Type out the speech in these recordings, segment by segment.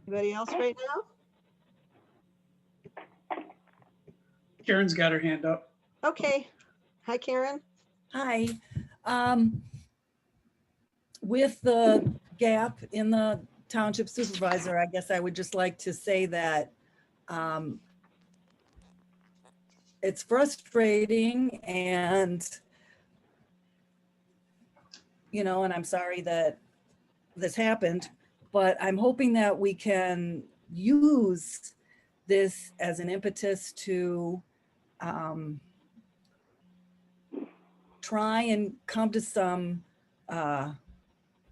Anybody else right now? Karen's got her hand up. Okay. Hi, Karen. Hi. With the gap in the township supervisor, I guess I would just like to say that it's frustrating and, and I'm sorry that this happened, but I'm hoping that we can use this as an impetus to try and come to some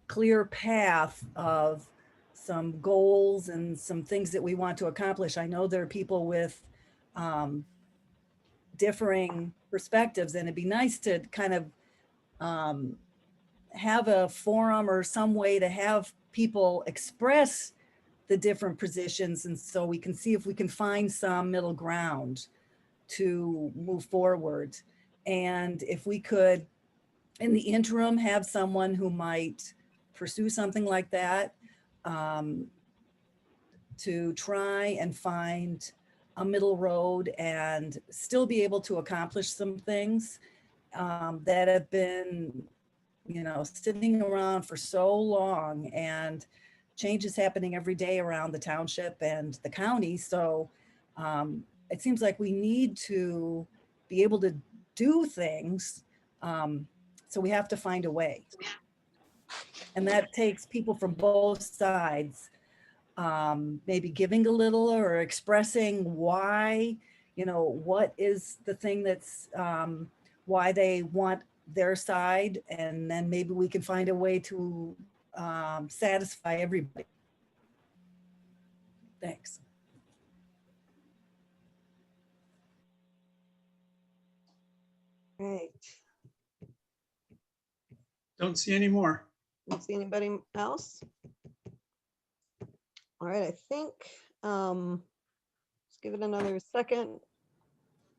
clear path of some goals and some things that we want to accomplish. I know there are people with differing perspectives, and it'd be nice to kind of have a forum or some way to have people express the different positions, and so we can see if we can find some middle ground to move forward. And if we could, in the interim, have someone who might pursue something like that, to try and find a middle road and still be able to accomplish some things that have been, sitting around for so long, and change is happening every day around the township and the county. So it seems like we need to be able to do things. So we have to find a way. And that takes people from both sides, maybe giving a little or expressing why, what is the thing that's why they want their side. And then maybe we can find a way to satisfy everybody. Thanks. Right. Don't see any more. Don't see anybody else. All right, I think, let's give it another second.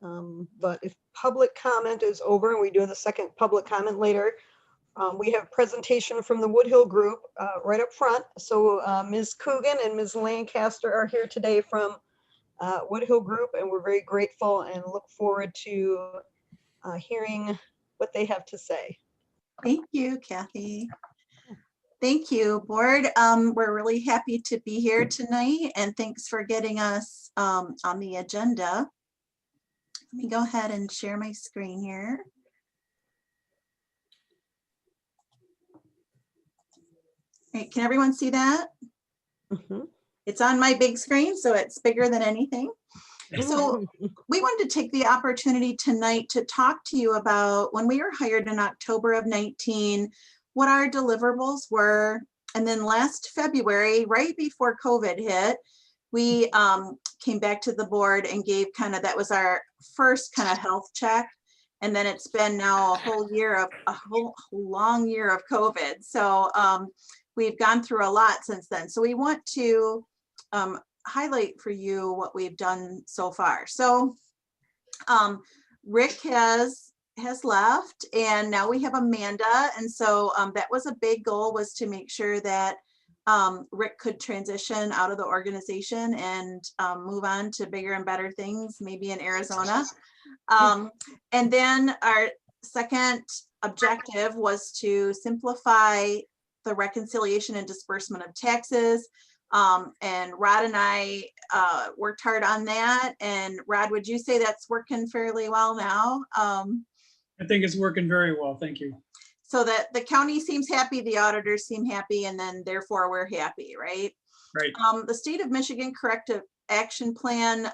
But if public comment is over and we do the second public comment later, we have presentation from the Woodhill Group right up front. So Ms. Coogan and Ms. Lancaster are here today from Woodhill Group, and we're very grateful and look forward to hearing what they have to say. Thank you, Kathy. Thank you, board. We're really happy to be here tonight, and thanks for getting us on the agenda. Let me go ahead and share my screen here. Right, can everyone see that? Mm-hmm. It's on my big screen, so it's bigger than anything. So we wanted to take the opportunity tonight to talk to you about when we were hired in October of 19, what our deliverables were. And then last February, right before COVID hit, we came back to the board and gave that was our first kind of health check. And then it's been now a whole long year of COVID. So we've gone through a lot since then. So we want to highlight for you what we've done so far. So Rick has left, and now we have Amanda. And so that was a big goal, was to make sure that Rick could transition out of the organization and move on to bigger and better things, maybe in Arizona. And then our second objective was to simplify the reconciliation and disbursement of taxes. And Rod and I worked hard on that. And Rod, would you say that's working fairly well now? I think it's working very well. Thank you. So that the county seems happy, the auditors seem happy, and then therefore we're happy, right? Right. The State of Michigan Corrective Action Plan,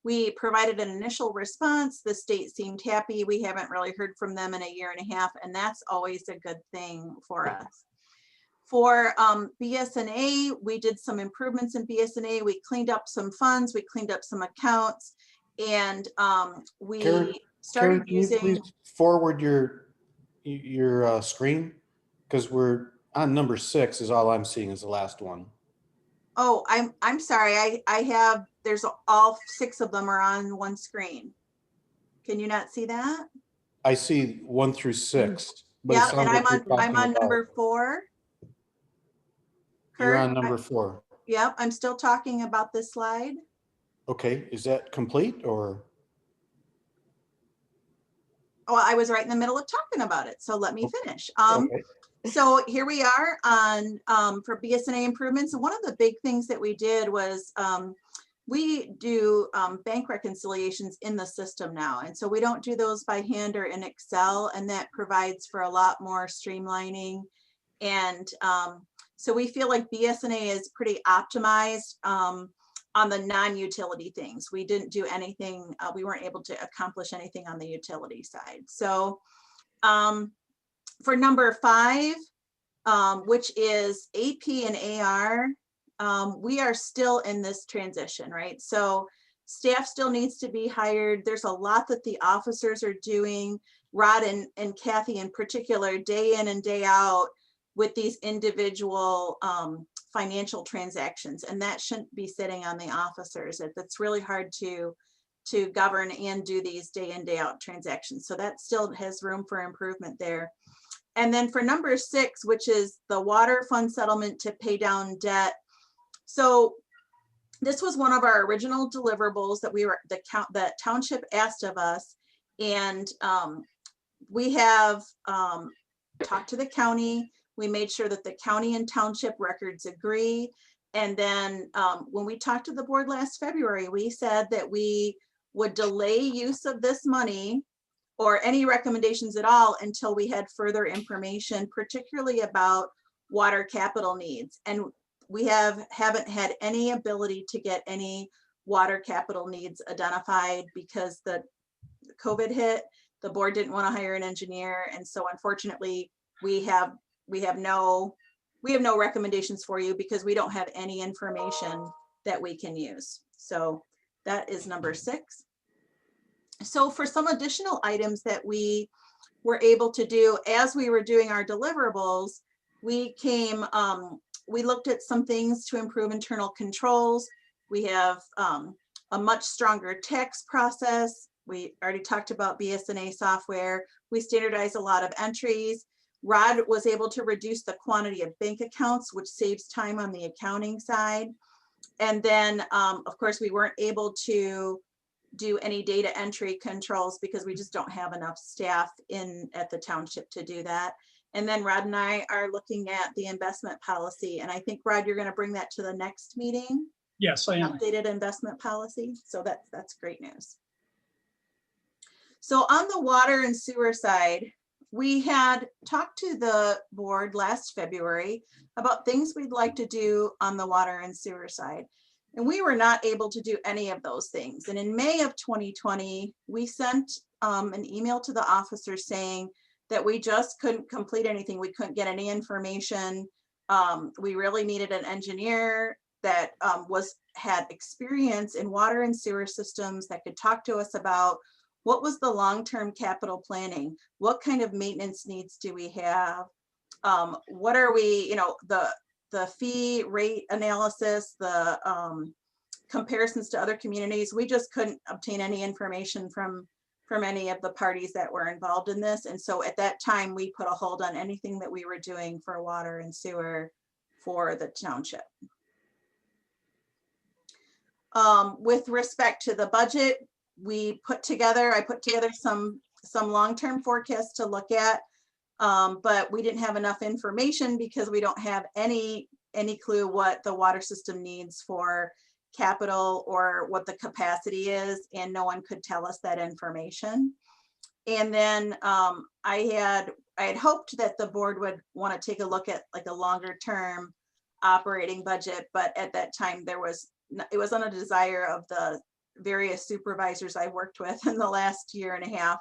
we provided an initial response. The state seemed happy. We haven't really heard from them in a year and a half, and that's always a good thing for us. For BS&A, we did some improvements in BS&A. We cleaned up some funds, we cleaned up some accounts, and we started Karen, can you using. please forward your screen? Because we're on number 6 is all I'm seeing is the last one. Oh, I'm sorry. I have, there's all 6 of them are on one screen. Can you not see that? I see 1 through 6. But Yeah, it and sounds like you're I'm on talking about- number 4. You're Kurt, on number 4. Yep, I'm still talking about this slide. Okay, is that complete or? Oh, I was right in the middle of talking about it, so let me finish. Okay. So here we are on for BSNA improvements. And one of the big things that we did was we do bank reconciliations in the system now. And so we don't do those by hand or in Excel, and that provides for a lot more streamlining. And so we feel like BSNA is pretty optimized on the non-utility things. We didn't do anything, we weren't able to accomplish anything on the utility side. So for number 5, which is AP and AR, we are still in this transition, right? So staff still needs to be hired. There's a lot that the officers are doing, Rod and Kathy in particular, day in and day out with these individual financial transactions, and that shouldn't be sitting on the officers. That's really hard to govern and do these day in, day out transactions. So that still has room for improvement there. And then for number 6, which is the water fund settlement to pay down debt. So this was one of our original deliverables that that township asked of us. And we have talked to the county. We made sure that the county and township records agree. And then when we talked to the board last February, we said that we would delay use of this money or any recommendations at all until we had further information, particularly about water capital needs. And we haven't had any ability to get any water capital needs identified because the COVID hit. The board didn't want to hire an engineer, and so unfortunately we have no recommendations for you because we don't have any information that we can use. So that is number 6. So for some additional items that we were able to do as we were doing our deliverables, we looked at some things to improve internal controls. We have a much stronger tax process. We already talked about BSNA software. We standardized a lot of entries. Rod was able to reduce the quantity of bank accounts, which saves time on the accounting side. And then, of course, we weren't able to do any data entry controls because we just don't have enough staff at the township to do that. And then Rod and I are looking at the investment policy. And I think, Rod, you're going to bring that to the next meeting. Yes, I am. Updated investment policy. So that's great news. So on the water and sewer side, we had talked to the board last February about things we'd like to do on the water and sewer side. And we were not able to do any of those things. And in May of 2020, we sent an email to the officers saying that we just couldn't complete anything. We couldn't get any information. We really needed an engineer that had experience in water and sewer systems that could talk to us about what was the long-term capital planning? What kind of maintenance needs do we have? What are we, the fee rate analysis, the comparisons to other communities. We just couldn't obtain any information from any of the parties that were involved in this. And so at that time, we put a hold on anything that we were doing for water and sewer for the township. With respect to the budget, I put together some long-term forecasts to look at, but we didn't have enough information because we don't have any clue what the water system needs for capital or what the capacity is, and no one could tell us that information. And then I had hoped that the board would want to take a look at like a longer term operating budget, but at that time it was on a desire of the various supervisors I worked with in the last year and a half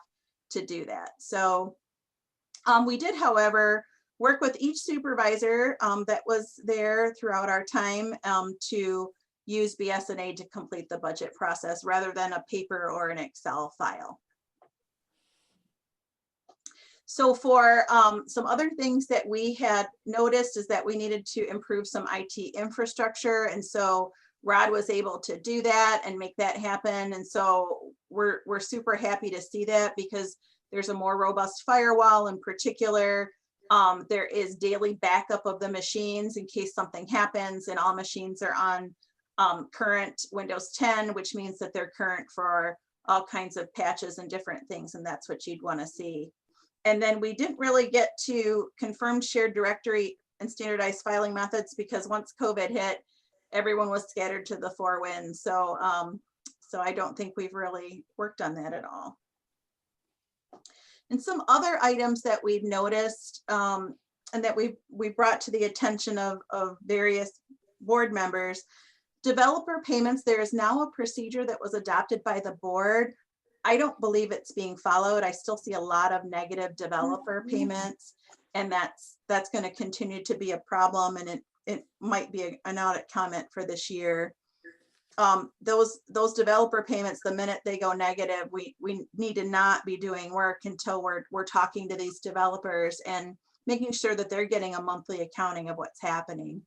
to do that. So we did, however, work with each supervisor that was there throughout our time to use BSNA to complete the budget process rather than a paper or an Excel file. So for some other things that we had noticed is that we needed to improve some IT infrastructure. And so Rod was able to do that and make that happen. And so we're super happy to see that because there's a more robust firewall in particular. There is daily backup of the machines in case something happens, and all machines are on current Windows 10, which means that they're current for all kinds of patches and different things, and that's what you'd want to see. And then we didn't really get to confirmed shared directory and standardized filing methods because once COVID hit, everyone was scattered to the four winds. So, so I don't think we've really worked on that at all. And some other items that we've noticed and that we brought to the attention of various board members, developer payments, there is now a procedure that was adopted by the board. I don't believe it's being followed. I still see a lot of negative developer payments, and that's going to continue to be a problem, and it might be an audit comment for this year. Those developer payments, the minute they go negative, we need to not be doing work until we're talking to these developers and making sure that they're getting a monthly accounting of what's happening.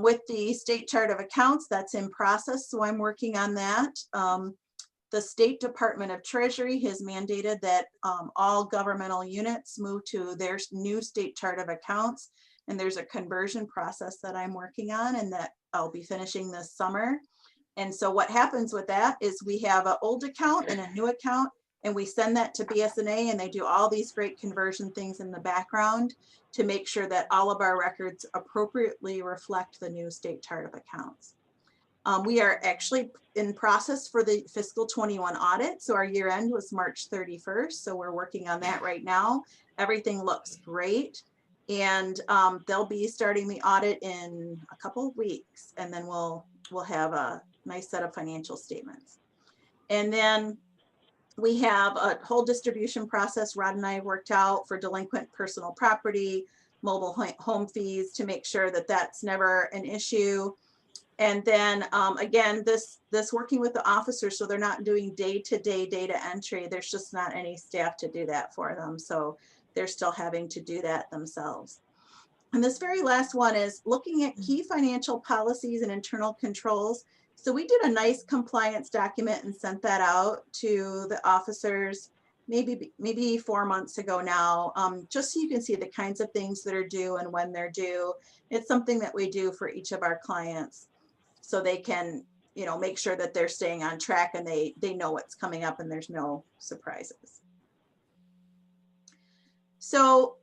With the state chart of accounts, that's in process, so I'm working on that. The State Department of Treasury has mandated that all governmental units move to their new state chart of accounts, and there's a conversion process that I'm working on and that I'll be finishing this summer. And so what happens with that is we have an old account and a new account, and we send that to BSNA, and they do all these great conversion things in the background to make sure that all of our records appropriately reflect the new state chart of accounts. We are actually in process for the fiscal 21 audit. So our year end was March 31st. So we're working on that right now. Everything looks great. And they'll be starting the audit in a couple of weeks. And then we'll have a nice set of financial statements. And then we have a whole distribution process Rod and I have worked out for delinquent personal property, mobile home fees, to make sure that that's never an issue. And then again, this working with the officers, so they're not doing day-to-day data entry. There's just not any staff to do that for them. So they're still having to do that themselves. And this very last one is looking at key financial policies and internal controls. So we did a nice compliance document and sent that out to the officers maybe 4 months ago now, just so you can see the kinds of things that are due and when they're due. It's something that we do for each of our clients, so they can, you know, make sure that they're staying on track and they know what's coming up and there's no surprises. So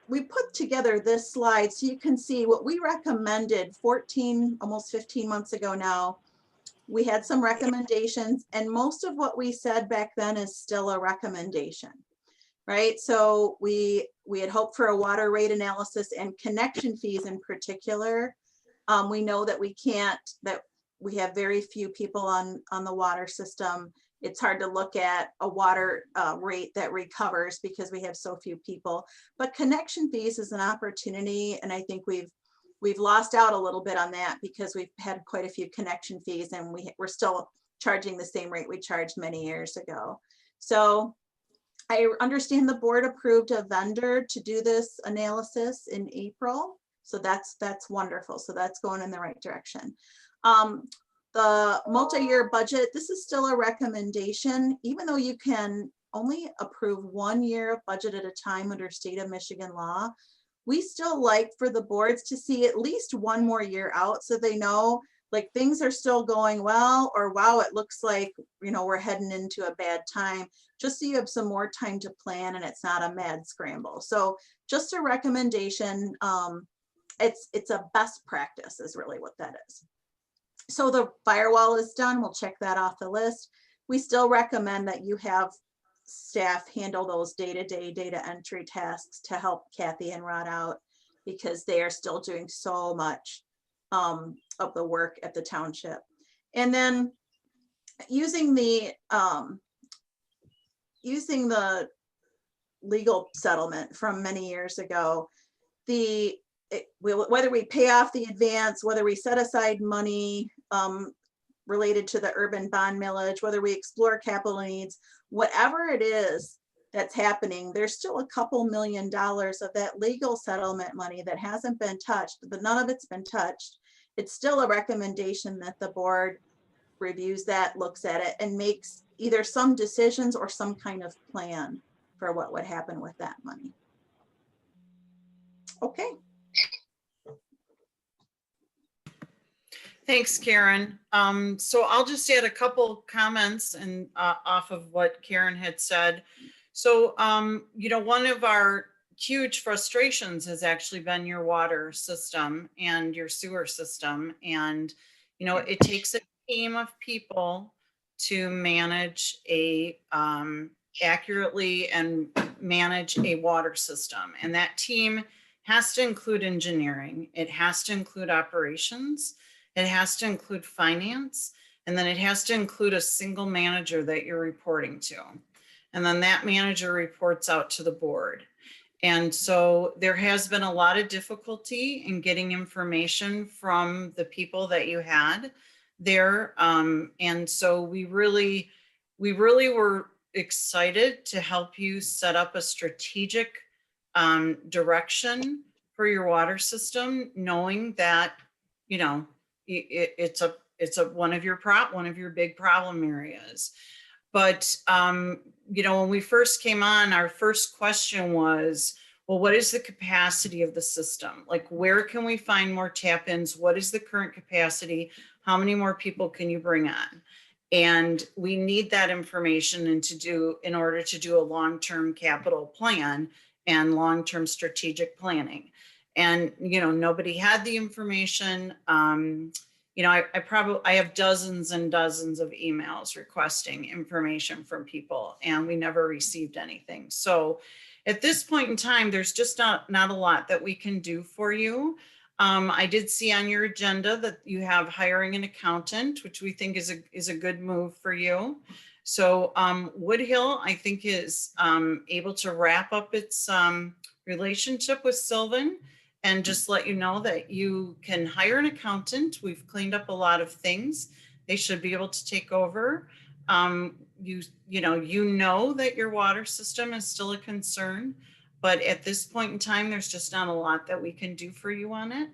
we put together this slide so you can see what we recommended 14, almost 15 months ago now. We had some recommendations, and most of what we said back then is still a recommendation, right? So we had hoped for a water rate analysis and connection fees in particular. We know that that we have very few people on the water system. It's hard to look at a water rate that recovers because we have so few people. But connection fees is an opportunity, and I think we've lost out a little bit on that because we've had quite a few connection fees, and we're still charging the same rate we charged many years ago. So I understand the board approved a vendor to do this analysis in April. So that's wonderful. So that's going in the right direction. The multi-year budget, this is still a recommendation, even though you can only approve 1 year of budget at a time under state of Michigan law. We still like for the boards to see at least 1 more year out, so they know like things are still going well, or wow, it looks like, you know, we're heading into a bad time, just so you have some more time to plan and it's not a mad scramble. So just a recommendation. It's a best practice is really what that is. So the firewall is done. We'll check that off the list. We still recommend that you have staff handle those day-to-day data entry tasks to help Kathy and Rod out, because they are still doing so much of the work at the township. And then using the legal settlement from many years ago, whether we pay off the advance, whether we set aside money related to the urban bond millage, whether we explore capital needs, whatever it is that's happening, there's still a couple $1 million of that legal settlement money that hasn't been touched, but none of it's been touched. It's still a recommendation that the board reviews that, looks at it, and makes either some decisions or some kind of plan for what would happen with that money. Okay, Thanks, Karen. So I'll just add a couple comments and off of what Karen had said. So, one of our huge frustrations has actually been your water system and your sewer system. And, it takes a team of people to manage accurately and manage a water system. And that team has to include engineering. It has to include operations. It has to include finance, and then it has to include a single manager that you're reporting to. And then that manager reports out to the board. And so there has been a lot of difficulty in getting information from the people that you had there. And so we really were excited to help you set up a strategic direction for your water system, knowing that, it's one of your big problem areas. But, when we first came on, our first question was, well, what is the capacity of the system? Like, where can we find more tap-ins? What is the current capacity? How many more people can you bring on? And we need that information in order to do a long-term capital plan and long-term strategic planning. And, nobody had the information. I have dozens and dozens of emails requesting information from people, and we never received anything. So at this point in time, there's just not a lot that we can do for you. I did see on your agenda that you have hiring an accountant, which we think is a good move for you. So Woodhill, I think, is able to wrap up its relationship with Sylvan and just let you know that you can hire an accountant. We've cleaned up a lot of things. They should be able to take over. You know that your water system is still a concern, but at this point in time, there's just not a lot that we can do for you on it.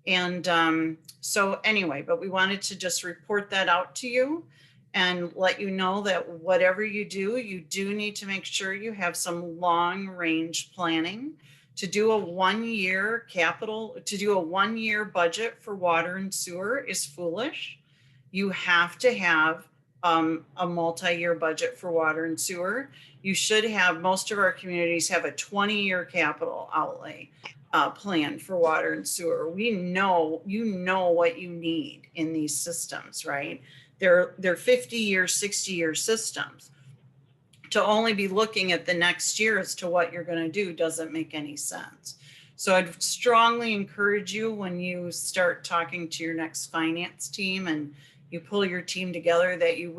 And so anyway, but we wanted to just report that out to you and let you know that whatever you do need to make sure you have some long range planning. To do a 1 year budget for water and sewer is foolish. You have to have a multi-year budget for water and sewer. You should have, most of our communities have a 20-year capital outlay plan for water and sewer. We know, what you need in these systems, right? They're 50-year, 60-year systems. To only be looking at the next year as to what you're going to do doesn't make any sense. So I'd strongly encourage you, when you start talking to your next finance team and you pull your team together, that you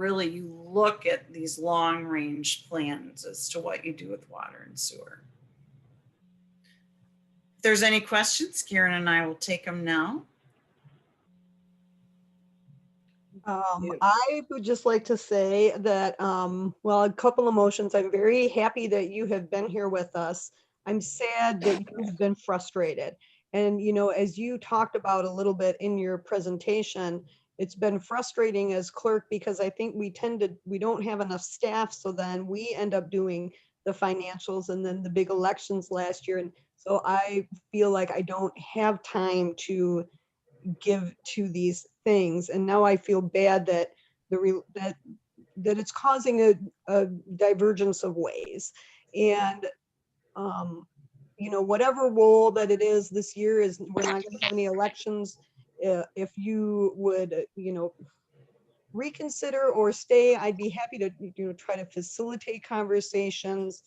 look at these long range plans as to what you do with water and sewer. If there's any questions, Karen and I will take them now. I would just like to say that, a couple of motions. I'm very happy that you have been here with us. I'm sad that you've been frustrated. And, as you talked about a little bit in your presentation, it's been frustrating as clerk because I think we don't have enough staff. So then we end up doing the financials and then the big elections last year. And so I feel like I don't have time to give to these things, and now I feel bad that that it's causing a divergence of ways. And whatever role that it is this year, is we're not going to have any elections. If you would reconsider or stay, I'd be happy to try to facilitate conversations.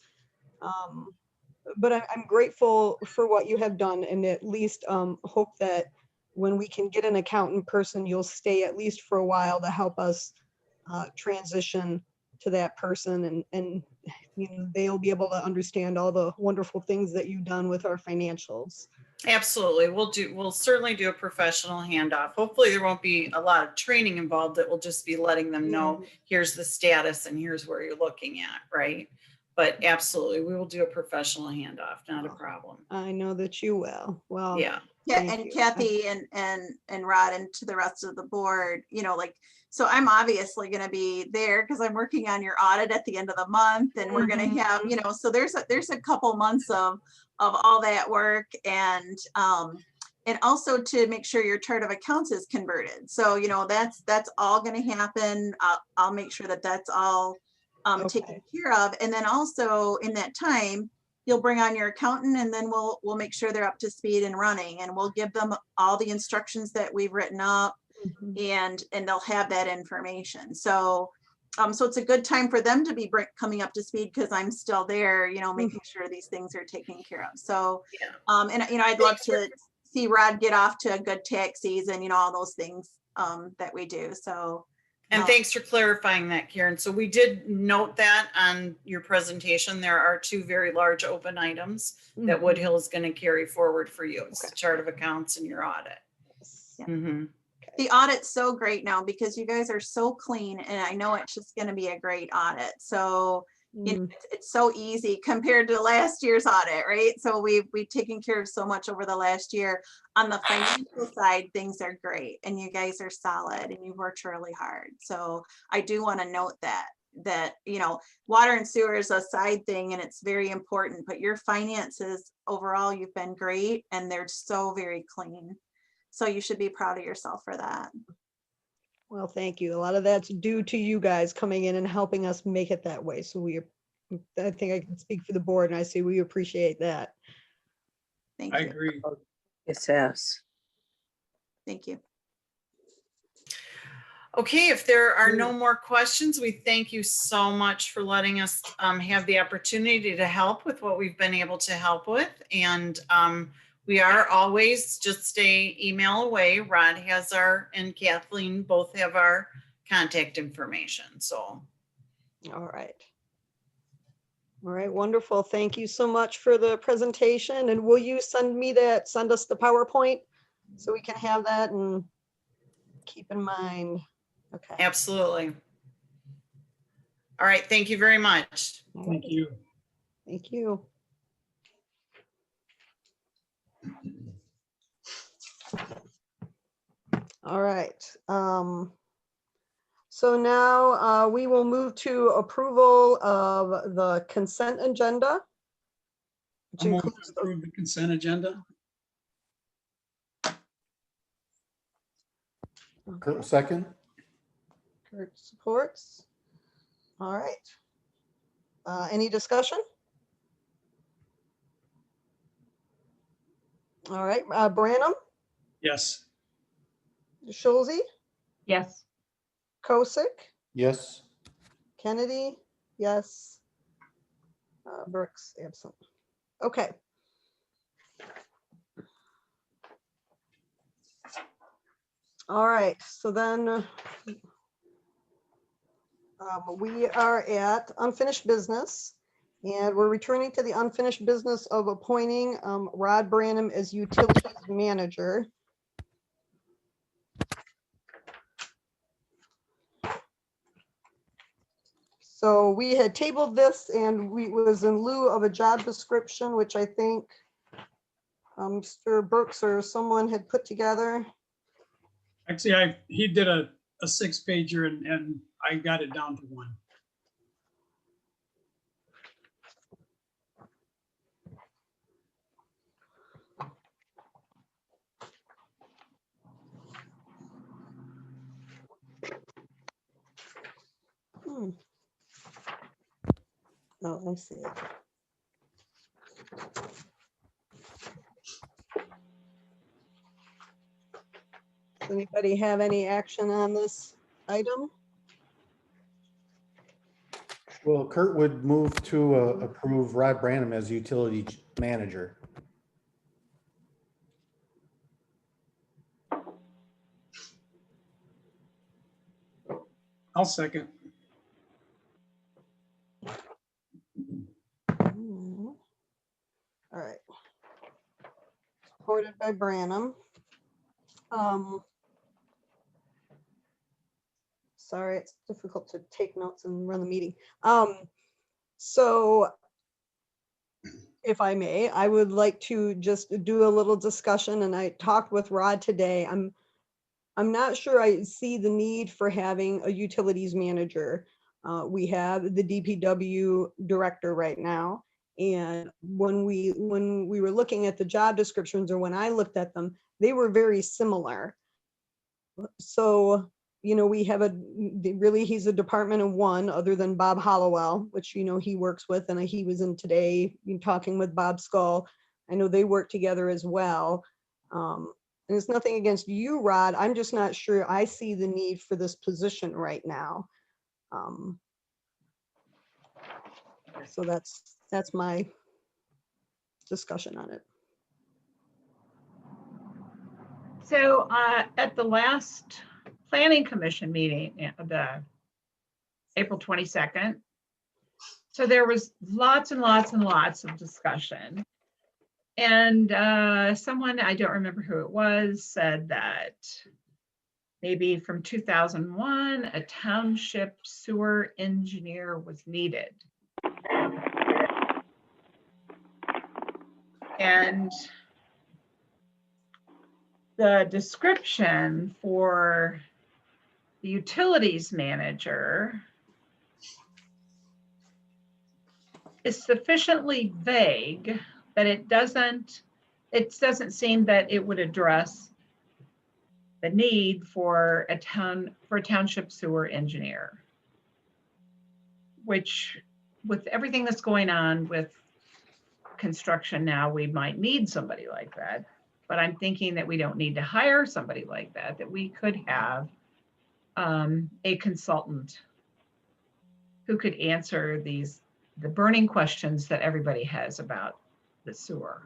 But I'm grateful for what you have done, and at least hope that when we can get an accountant person, you'll stay at least for a while to help us transition to that person, and they'll be able to understand all the wonderful things that you've done with our financials. Absolutely. We'll certainly do a professional handoff. Hopefully there won't be a lot of training involved. It will just be letting them know, here's the status and here's where you're looking at, right? But absolutely, we will do a professional handoff, not a problem. I know that you will. Well, Yeah. thank and you. Kathy and Rod and to the rest of the board, so I'm obviously going to be there because I'm working on your audit at the end of the month, and we're going to have, so there's a couple months of of all that work and also to make sure your chart of accounts is converted. So, you know, that's all going to happen. I'll make sure that that's all taken Okay. care of. And then also in that time, you'll bring on your accountant and then we'll make sure they're up to speed and running, and we'll give them all the instructions that we've written up, Mhm. and they'll have that information. So so it's a good time for them to be coming up to speed because I'm still there, you know, making sure these things are taken care of. So Yeah. and you know, I'd love to see Rod get off to a good tax season, you know, all those things that we do. So And thanks for clarifying that, Karen. So we did note that on your presentation. There are 2 very large open items that Mhm. Woodhill is going to carry forward for you. It's the Okay. chart of accounts and your audit. Yeah. Mhm. the audit's so great now because you guys are so clean, and I know it's just going to be a great audit. So you know, Mm. it's so easy compared to last year's audit, right? So we've taken care of so much over the last year. On the financial side, things are great, and you guys are solid, and you've worked really hard. So I do want to note that you know, water and sewer is a side thing, and it's very important. But your finances overall, you've been great, and they're so very clean. So you should be proud of yourself for that. Well, thank you. A lot of that's due to you guys coming in and helping us make it that way. So I think I can speak for the board and I say we appreciate that. Thank I you. agree. Yes. Thank you. Okay, if there are no more questions, we thank you so much for letting us have the opportunity to help with what we've been able to help with. And we are always just a email away. Rod has and Kathleen both have our contact information. So All right. All right, wonderful. Thank you so much for the presentation. And will you send us the PowerPoint so we can have that and keep in mind? Okay. absolutely. All right, thank you very much. All Thank right, you. Thank you. All right. So now we will move to approval of the consent agenda. Which I'll move to includes the- approve the consent agenda. Kurt, second? Kurt supports. All right. Any discussion? All right, Branham, Yes. Schulze, Yes. Kosick, Yes. Kennedy, yes. Brooks absent. Okay. All right, so then we are at unfinished business, and we're returning to the unfinished business of appointing Rod Branham as utilities manager. So we had tabled this and it was in lieu of a job description, which I think Mr. Brooks or someone had put together. Actually, he did a 6-pager and I got it down to 1. Hmm. Oh, I see it. Does anybody have any action on this item? Well, Kurt would move to approve Rod Branham as utility manager. I'll second. All right. Supported by Branham. Sorry, it's difficult to take notes and run the meeting. So if I may, I would like to just do a little discussion, and I talked with Rod today. I'm not sure I see the need for having a utilities manager. We have the DPW director right now, And when we were looking at the job descriptions, or when I looked at them, they were very similar. So, you know, we have really, he's a department of one other than Bob Hollowell, which, you know, he works with, and he was in today talking with Bob Skull. I know they work together as well. And it's nothing against you, Rod. I'm just not sure I see the need for this position right now. So that's my discussion on it. So at the last planning commission meeting, the April 22nd, so there was lots and lots and lots of discussion. And someone, I don't remember who it was, said that maybe from 2001, a township sewer engineer was needed. And the description for the utilities manager is sufficiently vague that it doesn't seem that it would address the need for a township sewer engineer, which with everything that's going on with construction now, we might need somebody like that. But I'm thinking that we don't need to hire somebody like that, that we could have a consultant who could answer the burning questions that everybody has about the sewer.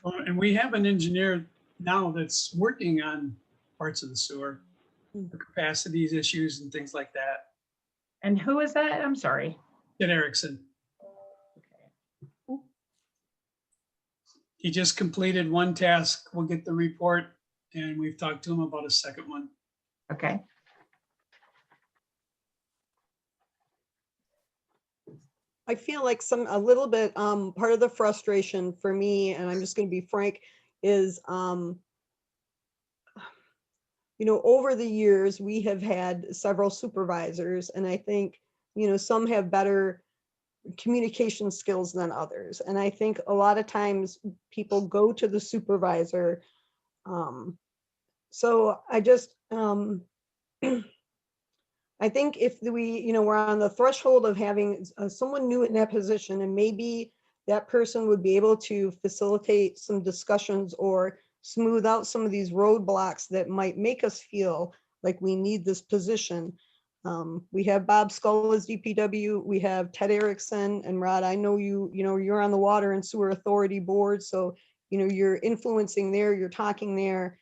Well, and we have an engineer now that's working on parts of the sewer, the capacities issues and things like that. And who is that? I'm sorry. Ken Erickson. He just completed one task. We'll get the report, and we've talked to him about a second one. Okay. I feel like a little bit, part of the frustration for me, and I'm just going to be frank, is, you know, over the years, we have had several supervisors, and I think, you know, some have better communication skills than others. And I think a lot of times people go to the supervisor. So I just, I think if we, you know, we're on the threshold of having someone new in that position, and maybe that person would be able to facilitate some discussions or smooth out some of these roadblocks that might make us feel like we need this position. We have Bob Skull as DPW, we have Ted Erickson, and Rod, I know you know, you're on the Water and Sewer Authority board, so, you know, you're influencing there, you're talking there.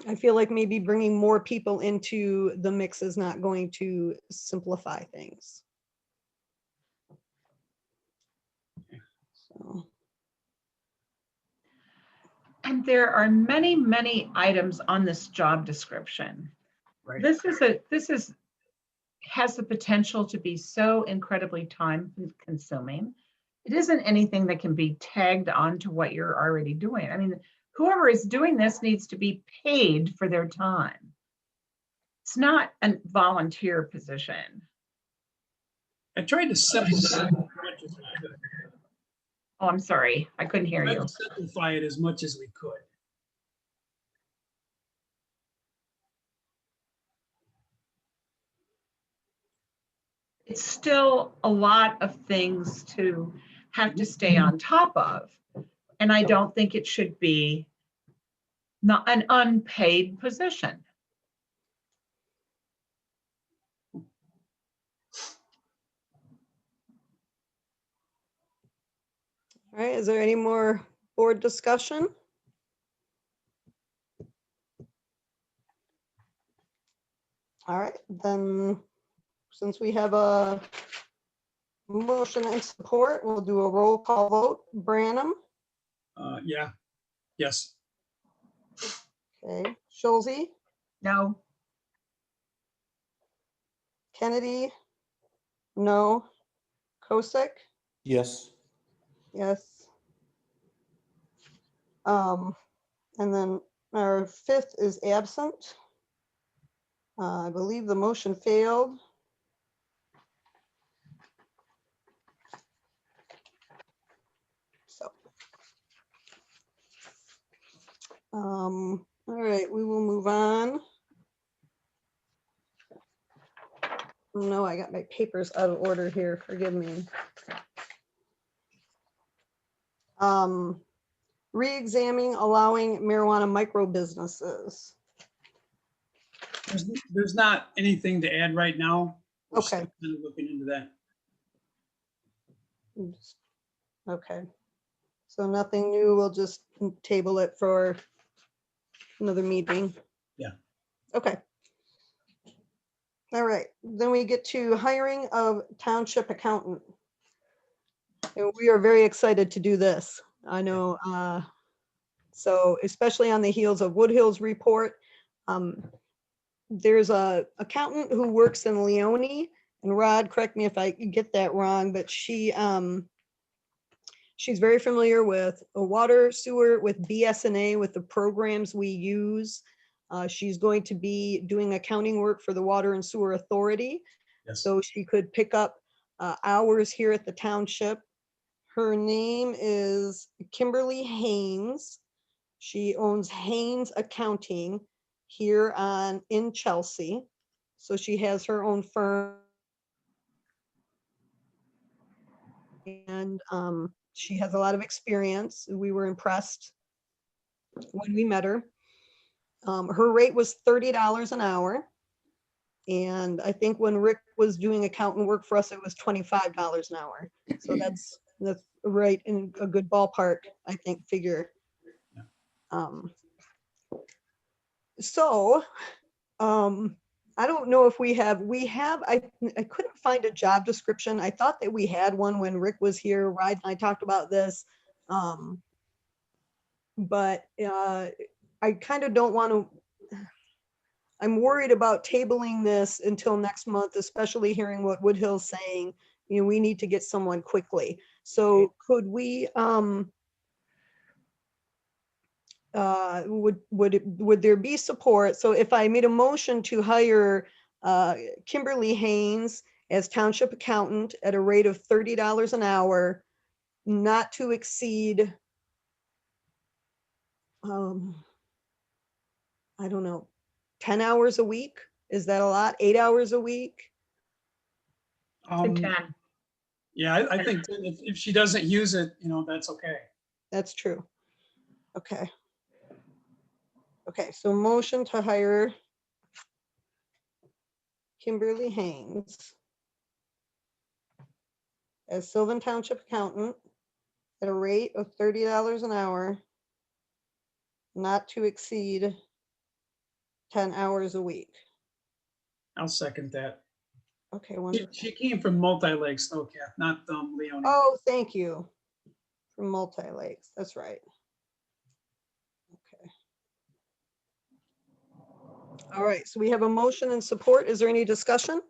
I feel like maybe bringing more people into the mix is not going to simplify things. So. And there are many, many items on this job description. Right. This has the potential to be so incredibly time consuming. It isn't anything that can be tagged on to what you're already doing. I mean, whoever is doing this needs to be paid for their time. It's not a volunteer position. I tried to simplify it as much as we could. Oh, I'm sorry, I couldn't hear Tried you. to simplify it as much as we could. It's still a lot of things to have to stay on top of. And I don't think it should be not an unpaid position. All right, is there any more board discussion? All right, then, since we have a motion and support, we'll do a roll call vote. Branham, Yeah, yes. okay, Schulze, No, Kennedy, no, Kosick, Yes. yes. And then our fifth is absent. I believe the motion failed. All right, we will move on. Oh, no, I got my papers out of order here, forgive me. Re-examining allowing marijuana micro businesses. There's not anything to add right now. We're Okay. still kind of looking into that. Oops. Okay. So nothing new, we'll just table it for another meeting. Yeah. Okay. All right, then we get to hiring of township accountant. And we are very excited to do this. I know, so especially on the heels of Woodhill's report. There's a accountant who works in Leone, and Rod, correct me if I get that wrong, but she's very familiar with water, sewer, with BSNA, with the programs we use. She's going to be doing accounting work for the Water and Sewer Authority. Yes. So she could pick up hours here at the township. Her name is Kimberly Haynes. She owns Haynes Accounting here in Chelsea. So she has her own firm. And she has a lot of experience. We were impressed when we met her. Her rate was $30 an hour. And I think when Rick was doing accountant work for us, it was $25 an hour. So that's right in a good ballpark, I think, figure. I don't know if we have, I couldn't find a job description. I thought that we had one when Rick was here, Ryan and I talked about this. But I kind of don't want to, I'm worried about tabling this until next month, especially hearing what Woodhill's saying. You know, we need to get someone quickly. So could we, would there be support? So if I made a motion to hire Kimberly Haynes as township accountant at a rate of $30 an hour, not to exceed, I don't know, 10 hours a week? Is that a lot? 8 hours a week? To 10. Yeah, I think if she doesn't use it, that's okay. That's true. Okay. Okay, so motion to hire Kimberly Haynes as Sylvan Township accountant at a rate of $30 an hour, not to exceed 10 hours a week. I'll second that. Okay, wonderful. She came from Multi-Lake Snowcap, not Leone. Oh, thank you. From Multi-Lakes, that's right. Okay. All right, so we have a motion and support. Is there any discussion?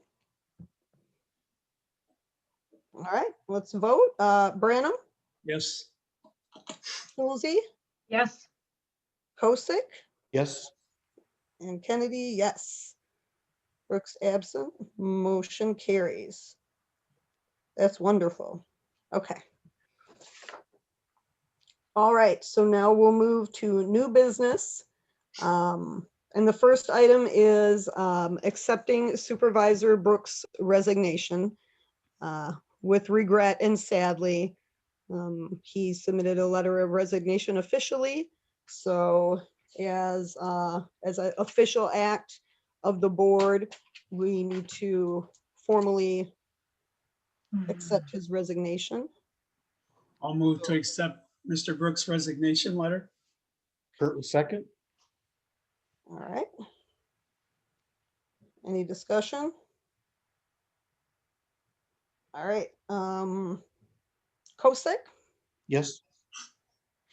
All right, let's vote. Branham, Yes. Woolsey, Yes. Kosick, Yes. and Kennedy, yes. Brooks absent, motion carries. That's wonderful. Okay. All right, so now we'll move to new business. And the first item is accepting Supervisor Brooks' resignation. With regret and sadly, he submitted a letter of resignation officially. So as an official act of the board, we need to formally accept his resignation. I'll move to accept Mr. Brooks' resignation letter. Kurt was second. All right. Any discussion? All right. Kosick, Yes.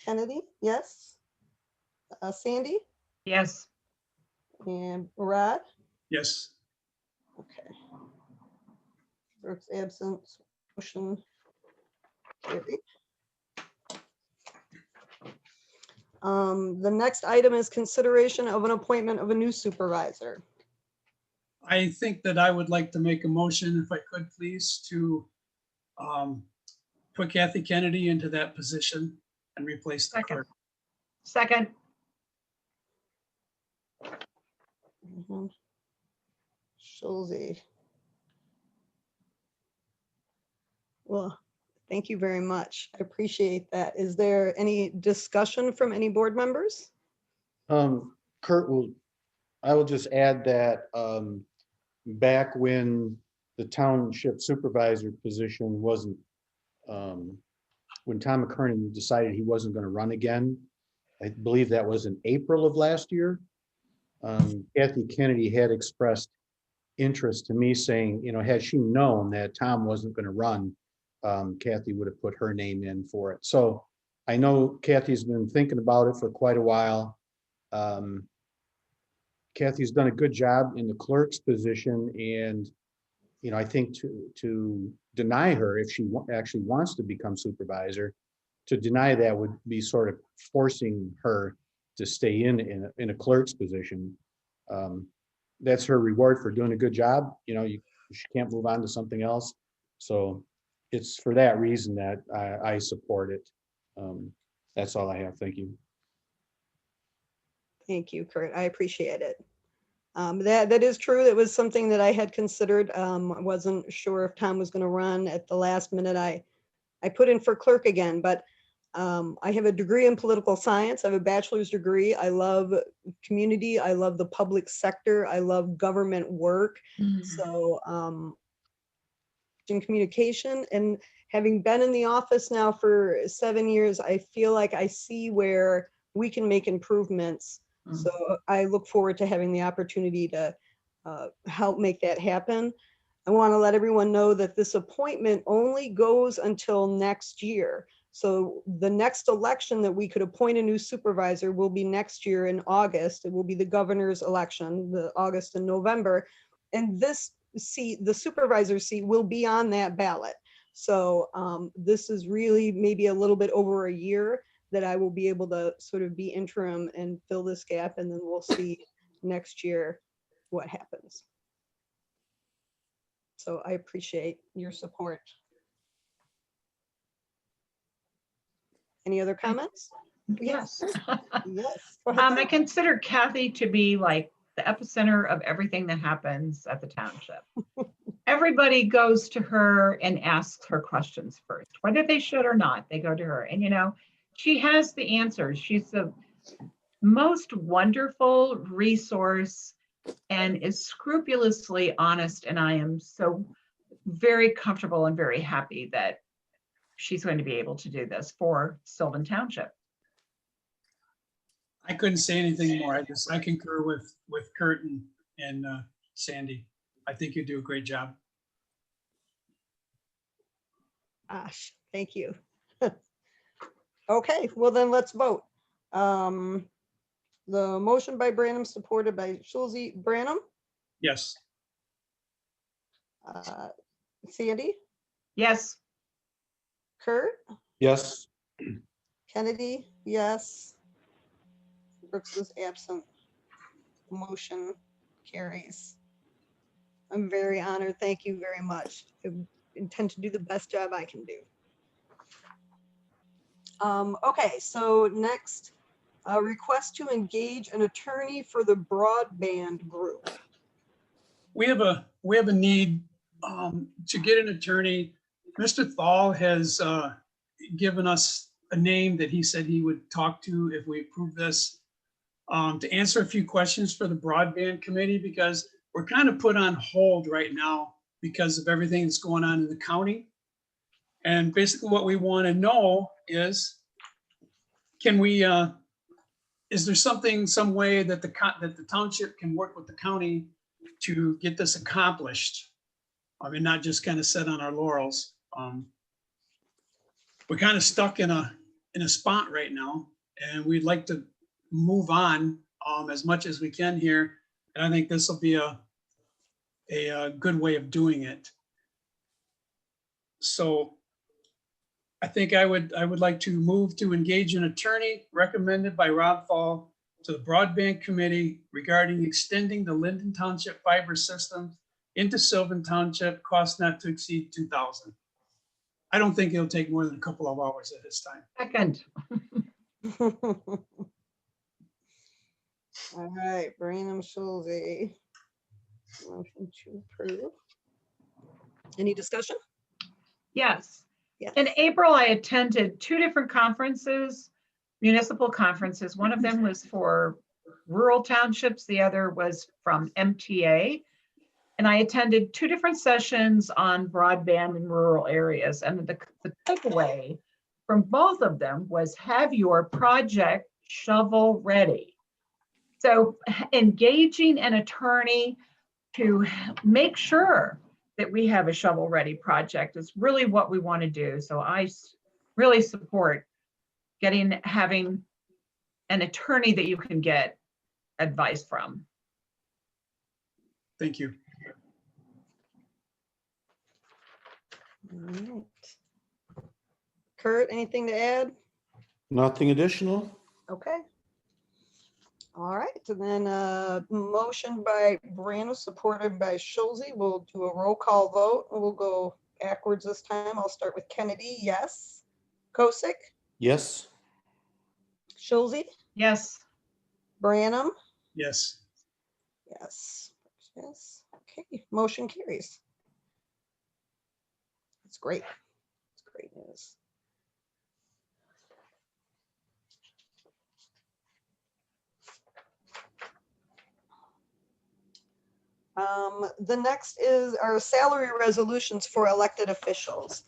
Kennedy, yes. Sandy Yes. and Rod. Yes. Okay. Brooks absent, motion carried. The next item is consideration of an appointment of a new supervisor. I think that I would like to make a motion, if I could, please, to put Kathy Kennedy into that position and replace the Second. clerk. Second. Schulze. Well, thank you very much. I appreciate that. Is there any discussion from any board members? Kurt I will just add that, back when the township supervisor position wasn't, when Tom McKernan decided he wasn't going to run again, I believe that was in April of last year. Kathy Kennedy had expressed interest to me saying, you know, had she known that Tom wasn't going to run, Kathy would have put her name in for it. So I know Kathy's been thinking about it for quite a while. Kathy's done a good job in the clerk's position, and you know, I think to deny her, if she actually wants to become supervisor, to deny that would be sort of forcing her to stay in a clerk's position. That's her reward for doing a good job. You know, she can't move on to something else. So it's for that reason that I support it. That's all I have. Thank you. Thank you, Kurt. I appreciate it. That is true. It was something that I had considered. I wasn't sure if Tom was going to run at the last minute. I put in for clerk again, but I have a degree in political science. I have a bachelor's degree. I love community. I love the public sector. I love government work. So in communication, and having been in the office now for 7 years, I feel like I see where we can make improvements. So I look forward to having the opportunity to help make that happen. I want to let everyone know that this appointment only goes until next year. So the next election that we could appoint a new supervisor will be next year in August. It will be the governor's election, the August and November. And this seat, the supervisor seat, will be on that ballot. So this is really maybe a little bit over a year that I will be able to sort of be interim and fill this gap, and then we'll see next year what happens. So I appreciate your support. Any other comments? Yes. Yes. I consider Kathy to be like the epicenter of everything that happens at the township. Everybody goes to her and asks her questions first, whether they should or not, they go to her. And, you know, she has the answers. She's the most wonderful resource and is scrupulously honest. And I am so very comfortable and very happy that she's going to be able to do this for Sylvan Township. I couldn't say anything more. I concur with Kurt and Sandy. I think you do a great job. Gosh, thank you. Okay, well then let's vote. The motion by Branham, supported by Schulze. Branham, Yes. Sandy, Yes. Kurt, Yes. Kennedy, yes. Brooks is absent. Motion carries. I'm very honored. Thank you very much. I intend to do the best job I can do. Okay, so next, request to engage an attorney for the broadband group. We have a need to get an attorney. Mr. Thal has given us a name that he said he would talk to if we approve this, to answer a few questions for the broadband committee, because we're kind of put on hold right now because of everything that's going on in the county. And basically what we want to know is, can we, is there something, some way that the township can work with the county to get this accomplished? I mean, not just kind of sit on our laurels. We're kind of stuck in a spot right now, and we'd like to move on as much as we can here. And I think this will be a good way of doing it. So I think I would like to move to engage an attorney recommended by Rob Fall to the Broadband Committee regarding extending the Linden Township fiber system into Sylvan Township, cost not to exceed $2,000. I don't think it'll take more than a couple of hours at this time. Second. All right, Branham Schulze. Motion to approve. Any discussion? Yes. Yes. In April, I attended 2 different conferences, municipal conferences. One of them was for rural townships. The other was from MTA. And I attended 2 different sessions on broadband in rural areas. And the takeaway from both of them was have your project shovel ready. So engaging an attorney to make sure that we have a shovel-ready project is really what we want to do. So I really support having an attorney that you can get advice from. Thank you. All right. Kurt, anything to add? Nothing additional? Okay. All right, so then motion by Brano, supported by Schulze. We'll do a roll call vote. We'll go backwards this time. I'll start with Kennedy, yes. Kosick, Yes. Schulze, Yes, Branham, Yes. yes. Yes, okay, motion carries. That's great. That's great news. The next is our salary resolutions for elected officials.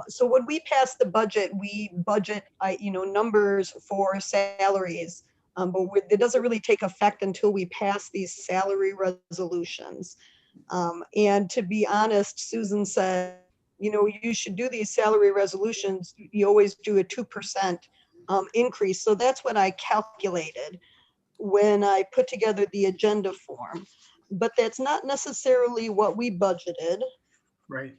So when we pass the budget, we budget, numbers for salaries. But it doesn't really take effect until we pass these salary resolutions. And to be honest, Susan said, you should do these salary resolutions. You always do a 2% increase. So that's what I calculated when I put together the agenda form. But that's not necessarily what we budgeted. Right.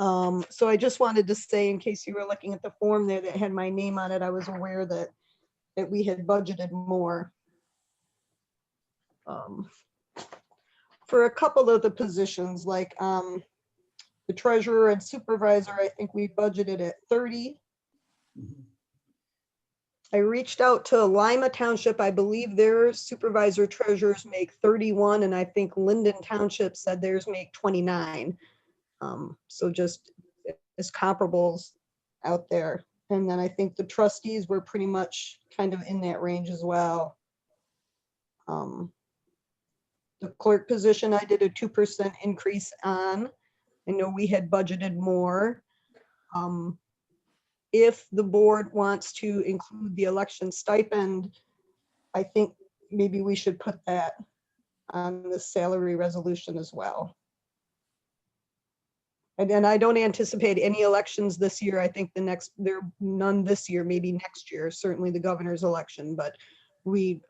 So I just wanted to say, in case you were looking at the form there that had my name on it, I was aware that we had budgeted more. For a couple of the positions, like the treasurer and supervisor, I think we budgeted at 30. Mhm. I reached out to Lima Township. I believe their supervisor treasurers make 31, and I think Linden Township said theirs make 29. So just as comparables out there. And then I think the trustees were pretty much kind of in that range as well. The clerk position, I did a 2% increase on. I know we had budgeted more. If the board wants to include the election stipend, I think maybe we should put that on the salary resolution as well. And then I don't anticipate any elections this year. I think there are none this year, maybe next year, certainly the governor's election, but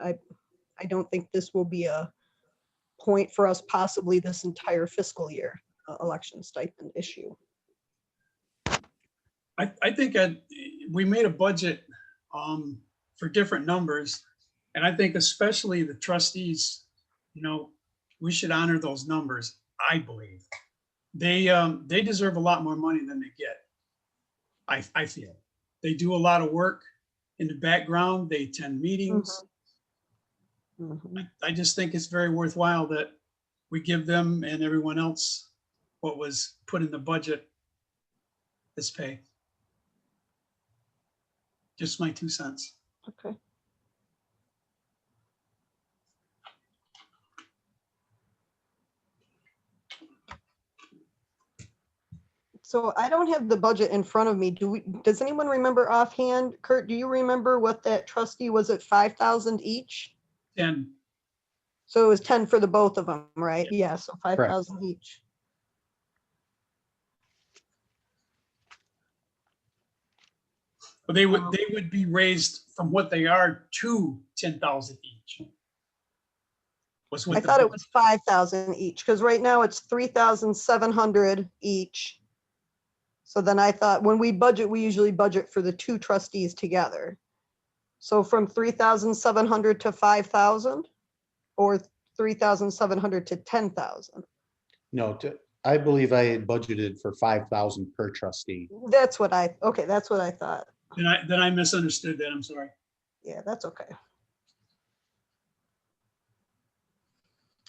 I don't think this will be a point for us possibly this entire fiscal year, election stipend issue. I think we made a budget for different numbers. And I think especially the trustees, we should honor those numbers, I believe. They deserve a lot more money than they get. I feel. They do a lot of work in the background. They attend meetings. I just think it's very worthwhile that we give them and everyone else what was put in the budget as pay. Just my 2 cents. Okay. So I don't have the budget in front of me. Does anyone remember offhand? Kurt, do you remember what that trustee was at 5,000 each? 10. So it was 10 for the both of them, right? Yeah, so 5,000 each. But they would be raised from what they are to 10,000 each. I thought it was 5,000 each, because right now it's 3,700 each. So then I thought when we budget, we usually budget for the 2 trustees together. So from 3,700 to 5,000 or 3,700 to 10,000. No, I believe I had budgeted for 5,000 per trustee. That's what I thought. Then I misunderstood that. I'm sorry. Yeah, that's okay.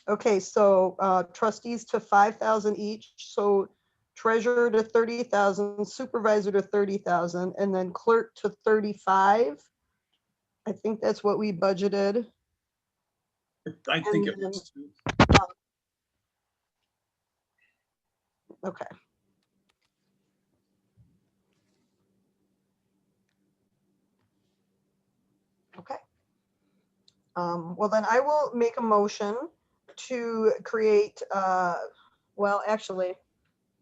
Okay, so trustees to 5,000 each, so treasurer to 30,000, supervisor to 30,000, and then clerk to 35. I think that's what we budgeted. I think it And then- was. Okay. Okay. Well, then I will make a motion to create, well, actually,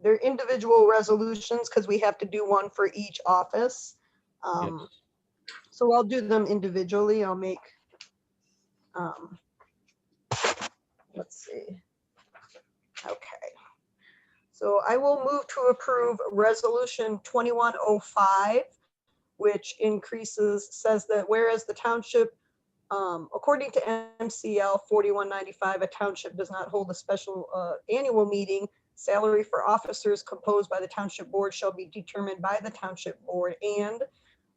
they're individual resolutions because we have to do one for each office. So I'll do them individually. I'll make, let's see. Okay. So I will move to approve Resolution 2105, which says that whereas the township, according to MCL 4195, a township does not hold a special annual meeting. Salary for officers composed by the township board shall be determined by the township board. And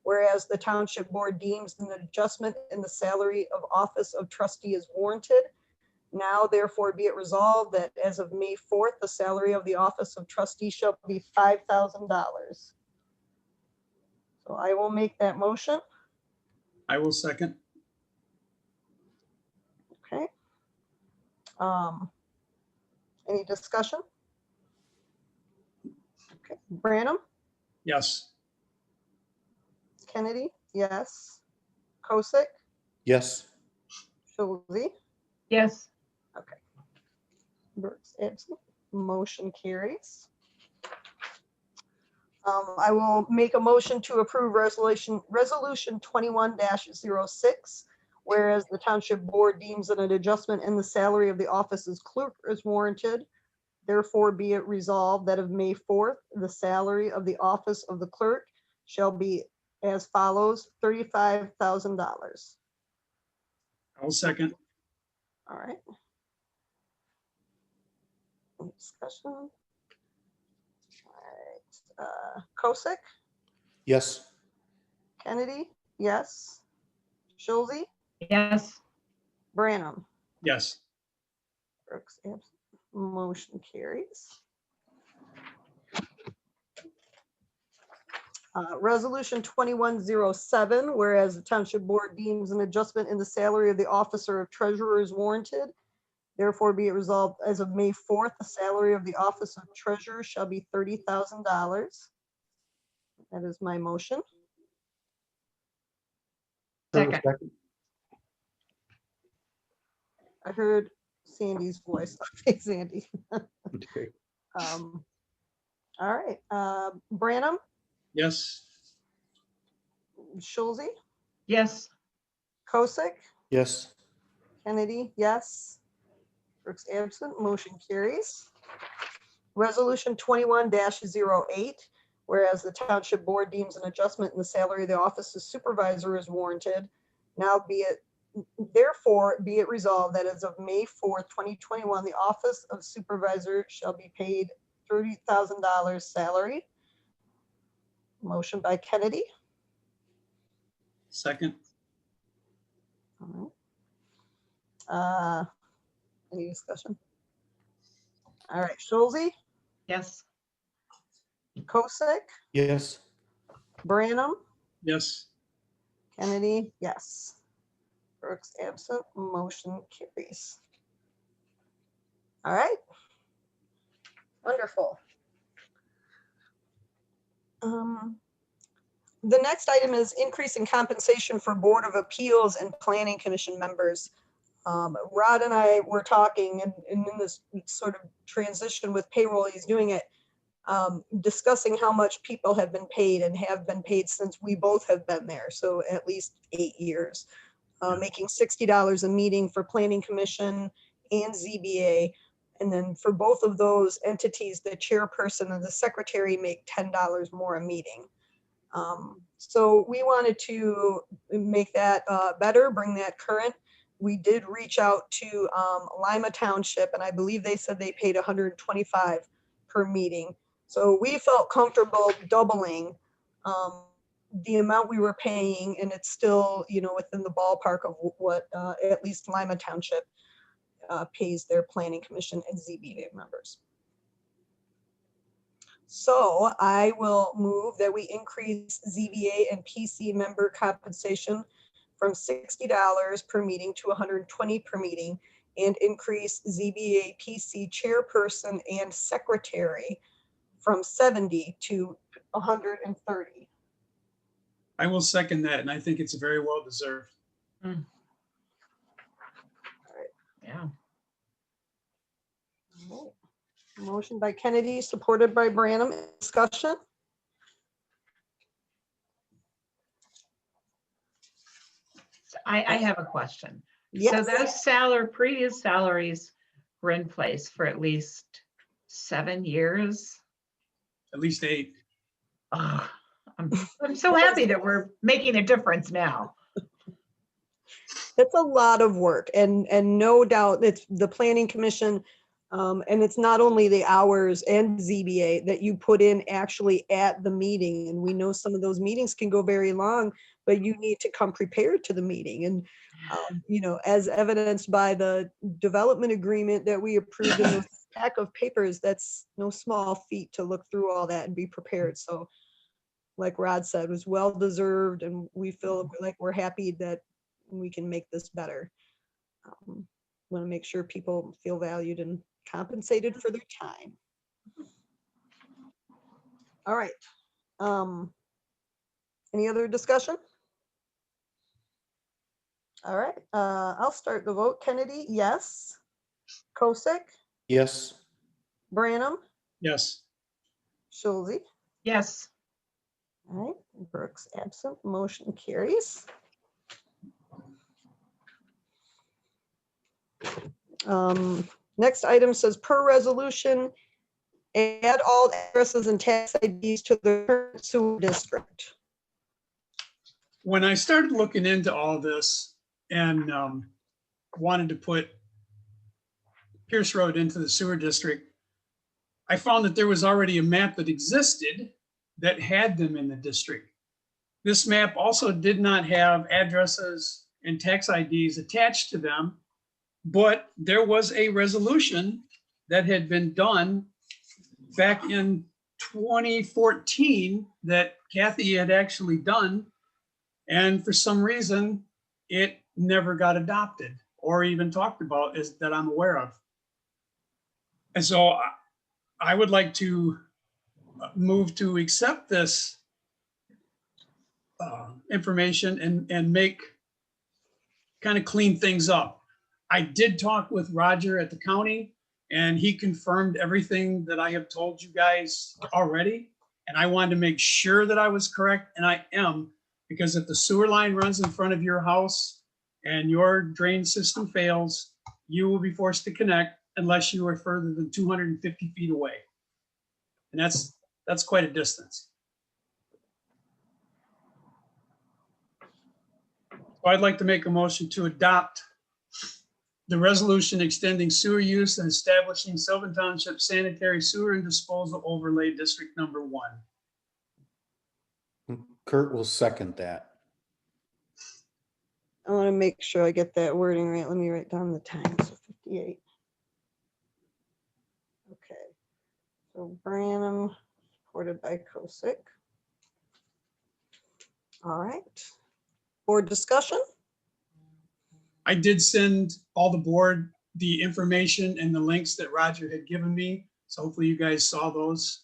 whereas the township board deems an adjustment in the salary of office of trustee is warranted, now therefore be it resolved that as of May 4th, the salary of the office of trustee shall be $5,000. So I will make that motion. I will second. Okay. Any discussion? Okay, Branham, Yes. Kennedy, yes. Kosick, Yes. Schulze, Yes. Burks absent. Motion carries. I will make a motion to approve resolution 21-06, whereas the township board deems that an adjustment in the salary of the office's clerk is warranted. Therefore, be it resolved that of May 4th, the salary of the office of the clerk shall be as follows, $35,000. I'll second. All right. Any discussion? All right. Kosick, Yes. Kennedy, yes. Schulze, Yes. Branham. Yes. Brooks absent. Motion carries. Resolution 2107, whereas the township board deems an adjustment in the salary of the officer of treasurer is warranted. Therefore, be it resolved as of May 4th, the salary of the office of treasurer shall be $30,000. That is my motion. Second. I heard Sandy's voice. Okay, Sandy. Okay. All right. Branham, Yes. Schulze, Yes. Kosick, Yes. Kennedy, yes. Brooks absent, motion carries. Resolution 21-08, whereas the township board deems an adjustment in the salary of the office of supervisor is warranted. Now therefore be it resolved that as of May 4th, 2021, the office of supervisor shall be paid $30,000 salary. Motion by Kennedy. Second. All right. Any discussion? All right, Schulze, Yes. Kosick, Yes. Branham, Yes. Kennedy, yes. Brooks absent, motion carries. All right. Wonderful. The next item is increasing compensation for Board of Appeals and Planning Commission members. Rod and I were talking and in this sort of transition with payroll, he's doing it, discussing how much people have been paid and have been paid since we both have been there. So at least 8 years, making $60 a meeting for Planning Commission and ZBA. And then for both of those entities, the chairperson and the secretary make $10 more a meeting. So we wanted to make that better, bring that current. We did reach out to Lima Township, and I believe they said they paid $125 per meeting. So we felt comfortable doubling the amount we were paying, and it's still, within the ballpark of what at least Lima Township. pays their planning commission and ZBA members. So I will move that we increase ZBA and PC member compensation from $60 per meeting to $120 per meeting, and increase ZBA PC chairperson and secretary from 70 to 130. I will second that, and I think it's very well deserved. Yeah. All right. Motion by Kennedy, supported by Branham. Discussion? I have a question. So Yes. those previous salaries were in place for at least 7 years. At least 8. Oh, I'm so happy that we're making a difference now. It's a lot of work, and no doubt it's the planning commission. And it's not only the hours and ZBA that you put in actually at the meeting. And we know some of those meetings can go very long, but you need to come prepared to the meeting. And, as evidenced by the development agreement that we approved in the stack of papers, that's no small feat to look through all that and be prepared. So like Rod said, it was well deserved, and we feel like we're happy that we can make this better. Want to make sure people feel valued and compensated for their time. All right. Any other discussion? All right, I'll start the vote. Kennedy, yes. Kosick, Yes. Branham, Yes. Schulze. Yes. All right, Brooks absent, motion carries. Next item says, per resolution, add all addresses and tax IDs to the current sewer district. When I started looking into all this and wanted to put Pierce Road into the sewer district, I found that there was already a map that existed that had them in the district. This map also did not have addresses and tax IDs attached to them, but there was a resolution that had been done back in 2014 that Kathy had actually done. And for some reason, it never got adopted or even talked about, as that I'm aware of. And so I would like to move to accept this information and make, kind of clean things up. I did talk with Roger at the county, and he confirmed everything that I have told you guys already. And I wanted to make sure that I was correct, and I am, because if the sewer line runs in front of your house and your drain system fails, you will be forced to connect unless you are further than 250 feet away. And that's quite a distance. So I'd like to make a motion to adopt the resolution extending sewer use and establishing Sylvan Township Sanitary Sewer and Disposal Overlay District Number 1. Kurt will second that. I want to make sure I get that wording right. Let me write down the time. So 58. Okay. So Branham, supported by Kosick. All right. Board discussion? I did send all the board the information and the links that Roger had given me. So hopefully you guys saw those.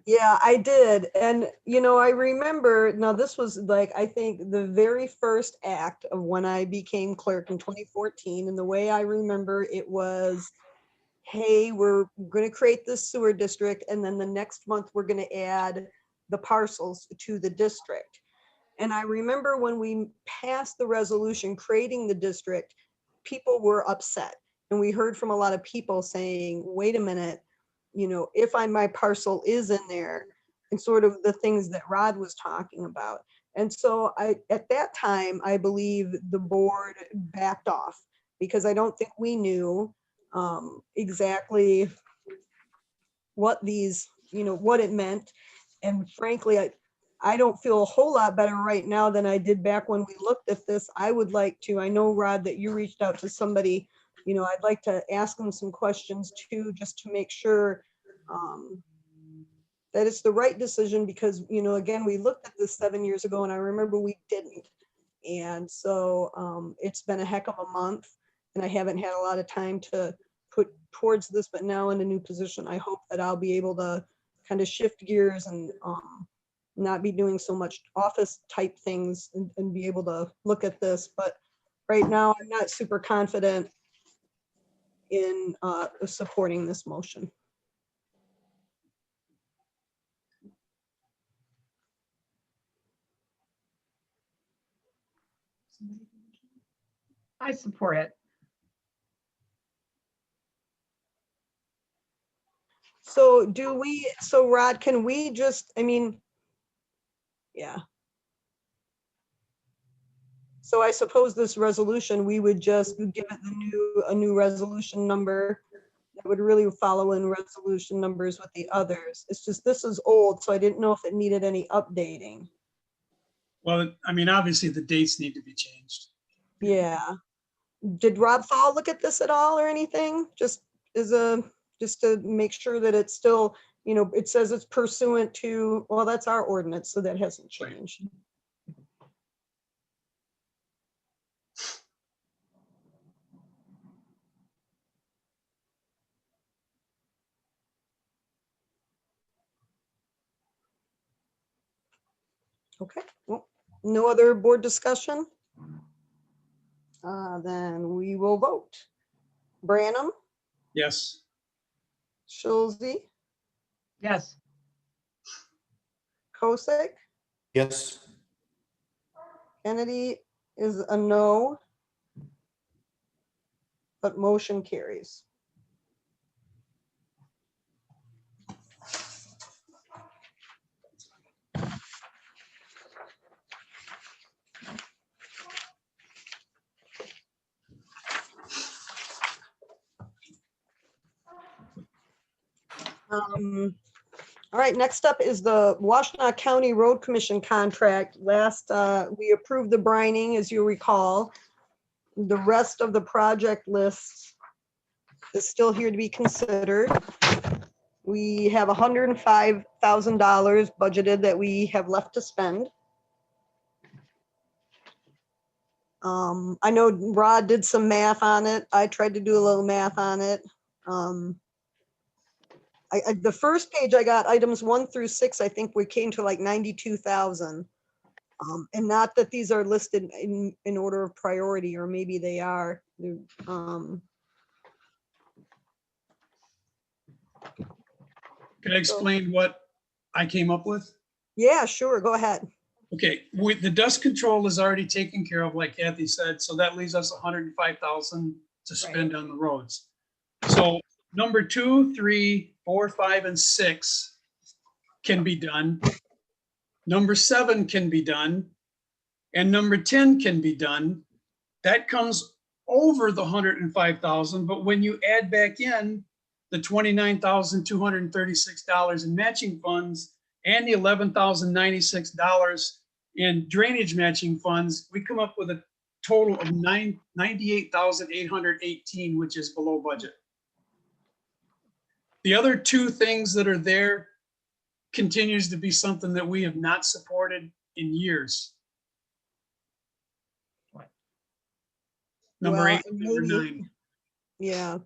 Yeah, I did. And, I remember, now this was like, I think the very first act of when I became clerk in 2014. And the way I remember it was, hey, we're going to create this sewer district. And then the next month we're going to add the parcels to the district. And I remember when we passed the resolution creating the district, people were upset. And we heard from a lot of people saying, wait a minute, if my parcel is in there, and sort of the things that Rod was talking about. And so at that time, I believe the board backed off because I don't think we knew exactly what these, what it meant. And frankly, I don't feel a whole lot better right now than I did back when we looked at this. I would like to, I know, Rod, that you reached out to somebody, you know, I'd like to ask them some questions too, just to make sure that it's the right decision, because, you know, again, we looked at this 7 years ago and I remember we didn't. And so it's been a heck of a month and I haven't had a lot of time to put towards this, but now in a new position, I hope that I'll be able to kind of shift gears and not be doing so much office type things and be able to look at this. But right now, I'm not super confident in supporting this motion. I support it. So do we, so Rod, can we just, I mean, yeah. So I suppose this resolution, we would just give it a new resolution number that would really follow in resolution numbers with the others. It's just, this is old, so I didn't know if it needed any updating. Well, I mean, obviously the dates need to be changed. Yeah. Did Rob Fall look at this at all or anything? Just just to make sure that it's still, you know, it says it's pursuant to, well, that's our ordinance, so that hasn't changed. Okay, well, no other board discussion? Then we will vote. Branham, Yes. Schulze, Yes. Kosick, Yes. Kennedy is a no, but motion carries. All right, next up is the Washtenaw County Road Commission contract. Last, we approved the brining, as you recall. The rest of the project list is still here to be considered. We have $105,000 budgeted that we have left to spend. I know Rod did some math on it. I tried to do a little math on it. The first page I got items 1 through 6, I think we came to like 92,000. And not that these are listed in order of priority, or maybe they are. Can I explain what I came up with? Yeah, sure, go ahead. Okay, the dust control is already taken care of, like Kathy said, so that leaves us 105,000 to spend on the roads. So number 2, 3, 4, 5, and 6 can be done. Number 7 can be done. And number 10 can be done. That comes over the 105,000, but when you add back in the $29,236 in matching funds and the $11,096 in drainage matching funds, we come up with a total of $98,818, which is below budget. The other 2 things that are there continues to be something that we have not supported in years. Number Well, 8, and number maybe- 9. Yeah,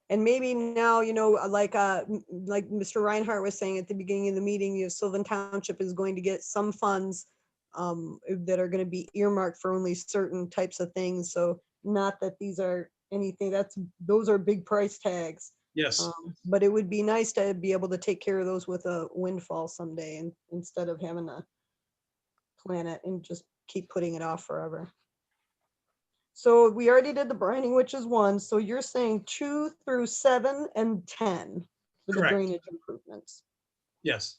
and maybe now, you know, like Mr. Reinhardt was saying at the beginning of the meeting, you know, Sylvan Township is going to get some funds that are going to be earmarked for only certain types of things. So not that these are anything, those are big price tags. Yes. But it would be nice to be able to take care of those with a windfall someday, and instead of having to plan it and just keep putting it off forever. So we already did the brining, which is 1. So you're saying 2 through 7 and 10 for the Correct. drainage improvements. Yes.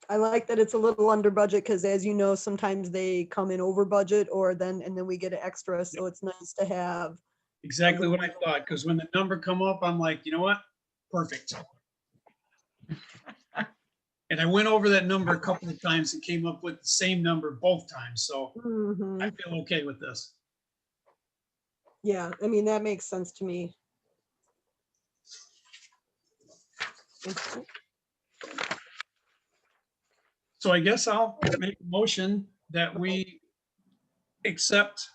I like that it's a little under budget, because as you know, sometimes they come in over budget and then we get an extra. So it's nice to have. Exactly what I thought, because when the number come up, I'm like, you know what? Perfect. And I went over that number a couple of times and came up with the same number both times, so Mhm. I feel okay with this. Yeah, I mean, that makes sense to me. So I guess I'll make a motion that we accept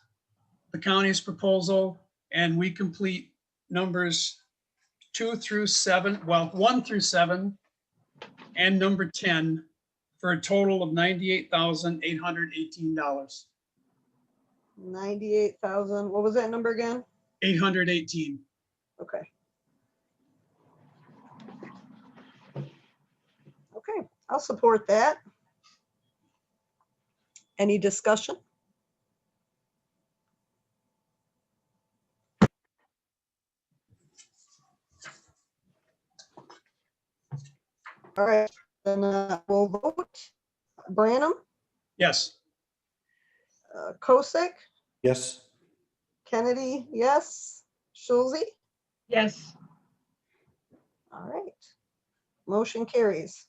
the county's proposal and we complete numbers 2 through 7, well, 1 through 7 and number 10 for a total of $98,818. 98,000, what was that number again? 818. Okay. Okay, I'll support that. Any discussion? All right, then we'll vote. Branham, Yes. Kosick, Yes. Kennedy, yes. Schulze? Yes. All right. Motion carries.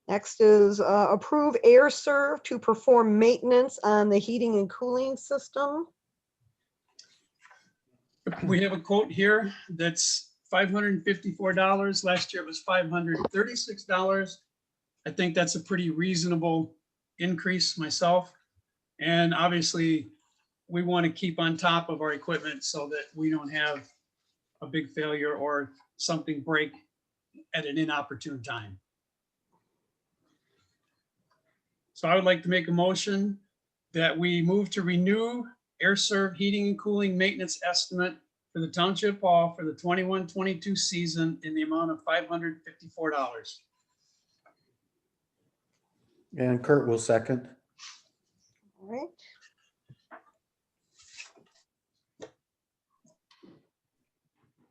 Next is approve Air Serv to perform maintenance on the heating and cooling system. We have a quote here that's $554. Last year it was $536. I think that's a pretty reasonable increase myself. And obviously, we want to keep on top of our equipment so that we don't have a big failure or something break at an inopportune time. So I would like to make a motion that we move to renew Air Serv heating and cooling maintenance estimate for the Township Hall for the 21-22 season in the amount of $554. And Kurt will second. All right.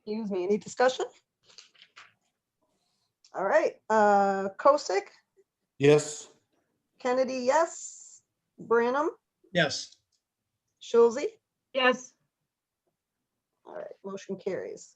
Excuse me, any discussion? All right, Kosick, Yes. Kennedy, yes. Branham, Yes. Schulze? Yes. All right, motion carries.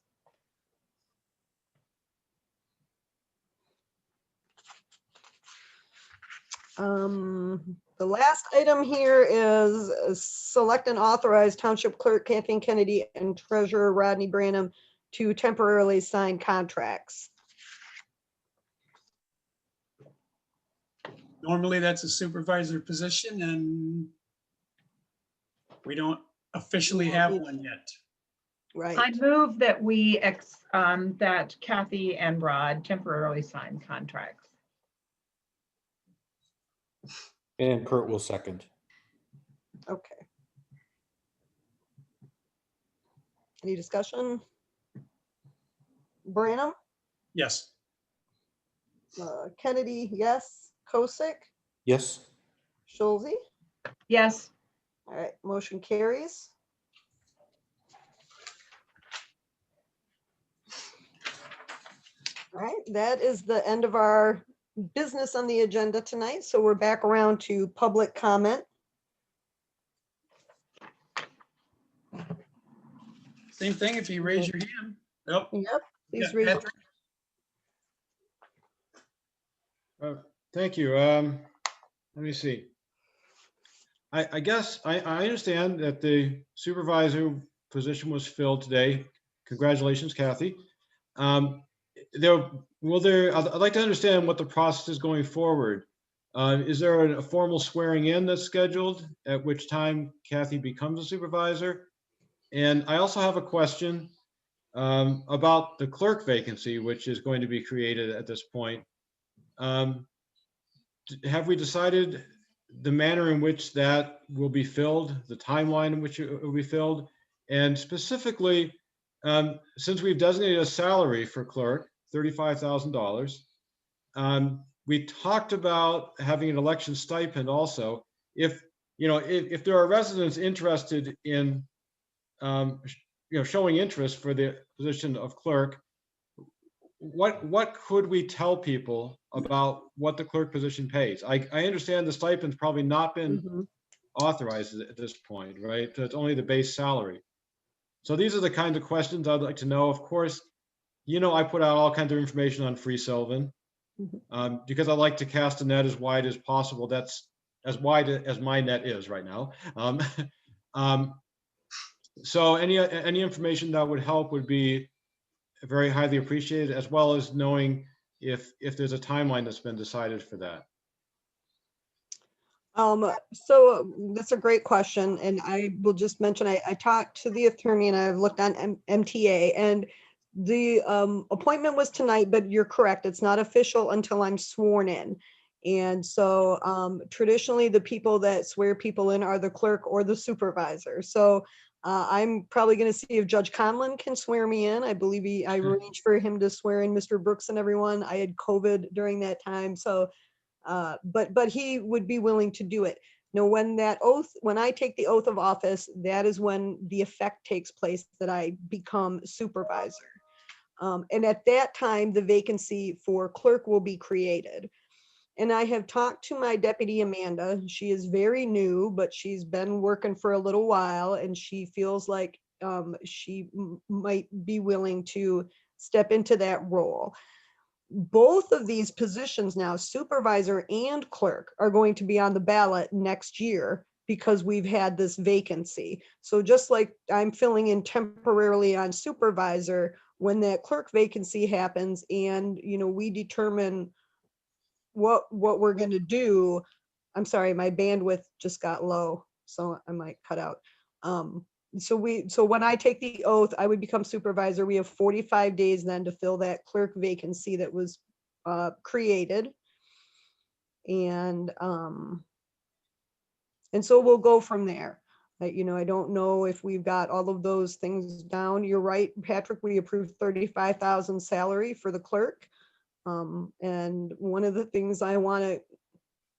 The last item here is select and authorize Township Clerk Kathleen Kennedy and Treasurer Rodney Branham to temporarily sign contracts. Normally, that's a supervisor position and we don't officially have one yet. Right, I move that that Kathy and Rod temporarily sign contracts. And Kurt will second. okay. Any discussion? Branham, Yes. Kennedy, yes. Kosick, Yes. Schulze? Yes. All right, motion carries. All right, that is the end of our business on the agenda tonight. So we're back around to public comment. Same thing if you raise your hand. Yep. Yep, please Yeah, raise. Patrick? Thank you. Let me see. I guess I understand that the supervisor position was filled today. Congratulations, Kathy. I'd like to understand what the process is going forward. Is there a formal swearing in that's scheduled, at which time Kathy becomes a supervisor? And I also have a question about the clerk vacancy, which is going to be created at this point. Have we decided the manner in which that will be filled, the timeline in which it will be filled? And specifically, since we've designated a salary for clerk, $35,000, we talked about having an election stipend also. If there are residents interested in showing interest for the position of clerk, what could we tell people about what the clerk position pays? I understand the stipend's probably not been Mhm. authorized at this point, right? So it's only the base salary. So these are the kinds of questions I'd like to know. Of course, I put out all kinds of information on Free Sylvan. Because I like to cast a net as wide as possible. That's as wide as my net is right now. So any information that would help would be very highly appreciated, as well as knowing if there's a timeline that's been decided for that. So that's a great question, and I will just mention, I talked to the attorney and I've looked on MTA, and the appointment was tonight, but you're correct, it's not official until I'm sworn in. And so traditionally, the people that swear people in are the clerk or the supervisor. So I'm probably going to see if Judge Conlon can swear me in. I believe I arranged for him to swear in Mr. Brooks and everyone. I had COVID during that time, so but he would be willing to do it. Now, when I take the oath of office, that is when the effect takes place that I become supervisor. And at that time, the vacancy for clerk will be created. And I have talked to my deputy, Amanda. She is very new, but she's been working for a little while, and she feels like she might be willing to step into that role. Both of these positions now, supervisor and clerk, are going to be on the ballot next year because we've had this vacancy. So just like I'm filling in temporarily on supervisor, when that clerk vacancy happens and, we determine what we're going to do. I'm sorry, my bandwidth just got low, so I might cut out. So when I take the oath, I would become supervisor. We have 45 days then to fill that clerk vacancy that was created. And so we'll go from there. I don't know if we've got all of those things down. You're right, Patrick, we approved 35,000 salary for the clerk. And one of the things I want to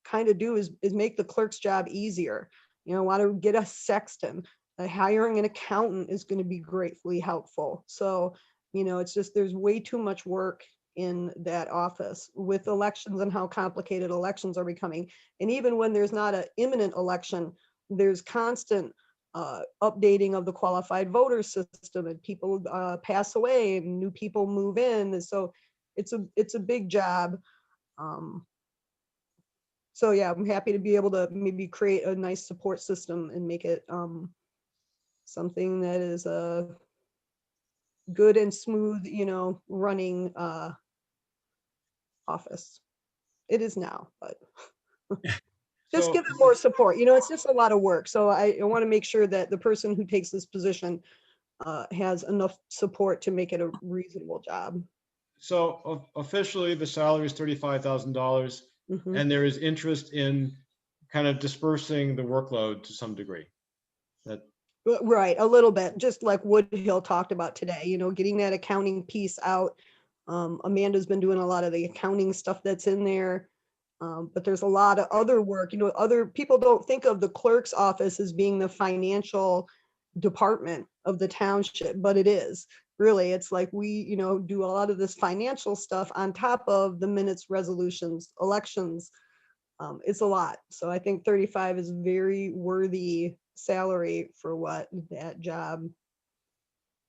kind of do is make the clerk's job easier. I want to get a sexton. Hiring an accountant is going to be greatly helpful. So, it's just, there's way too much work in that office with elections and how complicated elections are becoming. And even when there's not an imminent election, there's constant updating of the qualified voter system, and people pass away and new people move in. And so it's a big job. So yeah, I'm happy to be able to maybe create a nice support system and make it something that is a good and smooth, running office. It is now, but just So- give it more support. It's just a lot of work. So I want to make sure that the person who takes this position has enough support to make it a reasonable job. So officially, the salary is $35,000, Mhm. and there is interest in kind of dispersing the workload to some degree. Right, a little bit, just like Woodhill talked about today, getting that accounting piece out. Amanda's been doing a lot of the accounting stuff that's in there. But there's a lot of other work, other people don't think of the clerk's office as being the financial department of the township, but it is. Really, it's like we, do a lot of this financial stuff on top of the minutes, resolutions, elections. It's a lot. So I think 35 is very worthy salary for what that job,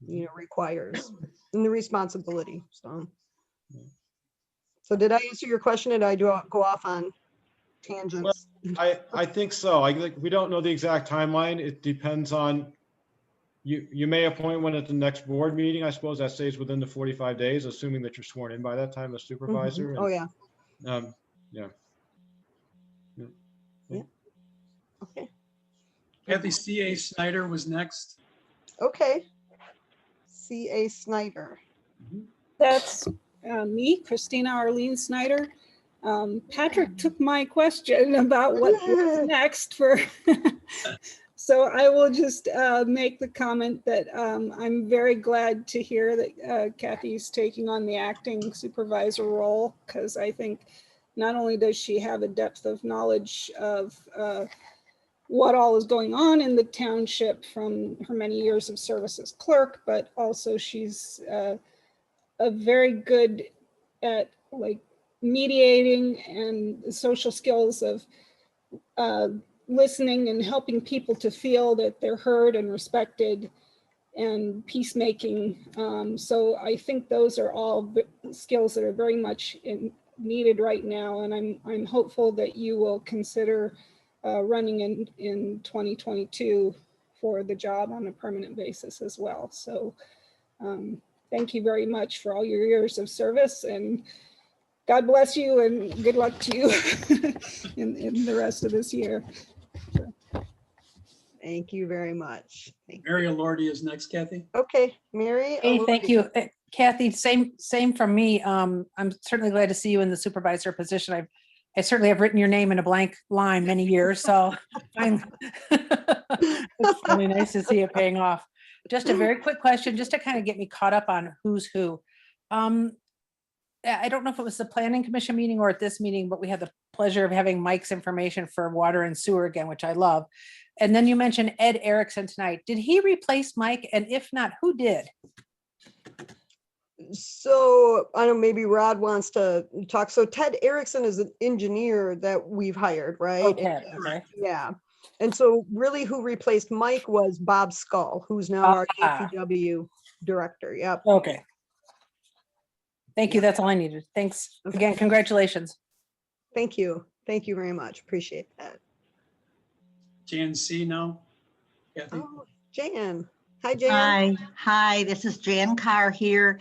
requires, and the responsibility. So did I answer your question, or did I go off on tangents? I think so. We don't know the exact timeline. It depends on, you may appoint one at the next board meeting. I suppose that stays within the 45 days, assuming that you're sworn in by that time as supervisor. Oh, yeah. Yeah. Okay. Kathy, C.A. Snyder was next. Okay. C.A. Snyder. That's me, Christina Arlene Snyder. Patrick took my question about what's next for, so I will just make the comment that I'm very glad to hear that Kathy's taking on the acting supervisor role, because I think not only does she have a depth of knowledge of what all is going on in the township from her many years of service as clerk, but also she's a very good at mediating and the social skills of listening and helping people to feel that they're heard and respected. and peacemaking. So I think those are all skills that are very much needed right now. And I'm hopeful that you will consider running in 2022 for the job on a permanent basis as well. So thank you very much for all your years of service, and God bless you and good luck to you in the rest of this year. Thank you very much. Thank you. Mary Lordy is next, Kathy. Okay, Mary. Hey, thank Alordi. you. Kathy, same from me. I'm certainly glad to see you in the supervisor position. I certainly have written your name in a blank line many years, so it's really nice to see it paying off. Just a very quick question, just to kind of get me caught up on who's who. I don't know if it was the planning commission meeting or at this meeting, but we had the pleasure of having Mike's information for water and sewer again, which I love. And then you mentioned Ed Erickson tonight. Did he replace Mike? And if not, who did? So I don't know, maybe Rod wants to talk. So Ted Erickson is an engineer that we've hired, right? Okay, okay. Yeah. And so really who replaced Mike was Bob Skull, who's now our Ah. DPW director. Yep. Okay. Thank you. That's all I needed. Thanks. Okay. Again, congratulations. Thank you. Thank you very much. Appreciate that. Jan C now. Kathy. Oh, Jan. Hi, Jan. Hi, this is Jan Carr here.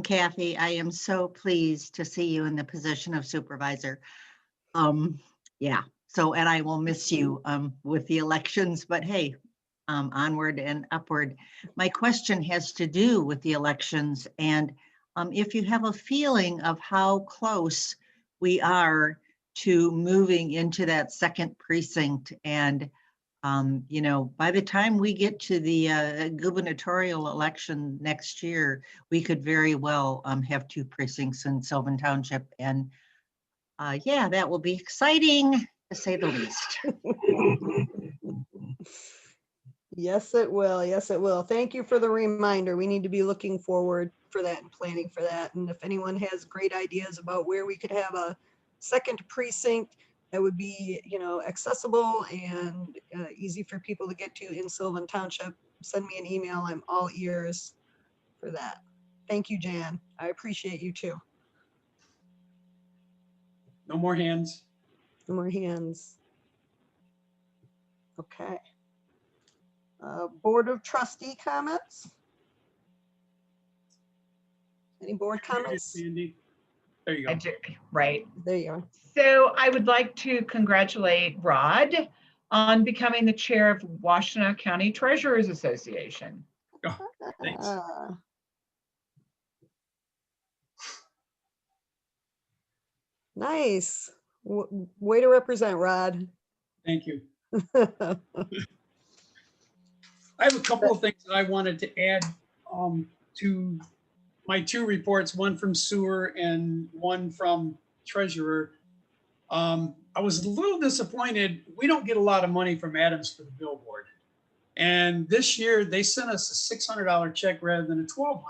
Kathy, I am so pleased to see you in the position of supervisor. Yeah, so, and I will miss you with the elections, but hey, onward and upward. My question has to do with the elections, and if you have a feeling of how close we are to moving into that second precinct, and you know, by the time we get to the gubernatorial election next year, we could very well have 2 precincts in Sylvan Township. And yeah, that will be exciting to say the least. Yes, it will. Yes, it will. Thank you for the reminder. We need to be looking forward for that and planning for that. And if anyone has great ideas about where we could have a second precinct that would be, you know, accessible and easy for people to get to in Sylvan Township, send me an email. I'm all ears for that. Thank you, Jan. I appreciate you too. No more hands. No more hands. Okay. Board of Trustee comments? Any board comments? Sandy. There you I go. do, right. There you are. So I would like to congratulate Rod on becoming the chair of Washtenaw County Treasurers Association. Thanks. Nice. Way to represent, Rod. Thank you. I have a couple of things that I wanted to add to my 2 reports, one from sewer and one from treasurer. I was a little disappointed. We don't get a lot of money from Adams for the billboard. And this year they sent us a $600 check rather than a $1,200.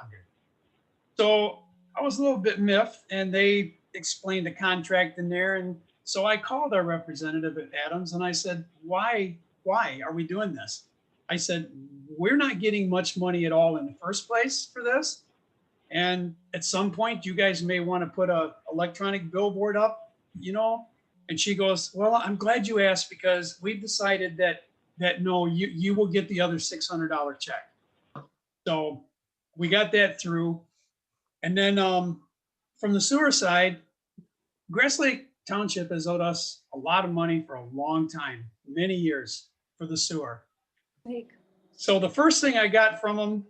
So I was a little bit miffed, and they explained the contract in there. And so I called our representative at Adams and I said, why are we doing this? I said, we're not getting much money at all in the first place for this. And at some point, you guys may want to put a electronic billboard up, you know? And she goes, well, I'm glad you asked, because we've decided that no, you will get the other $600 check. So we got that through. And then from the sewer side, Grass Lake Township has owed us a lot of money for a long time, many years, for the sewer. So the first thing I got from them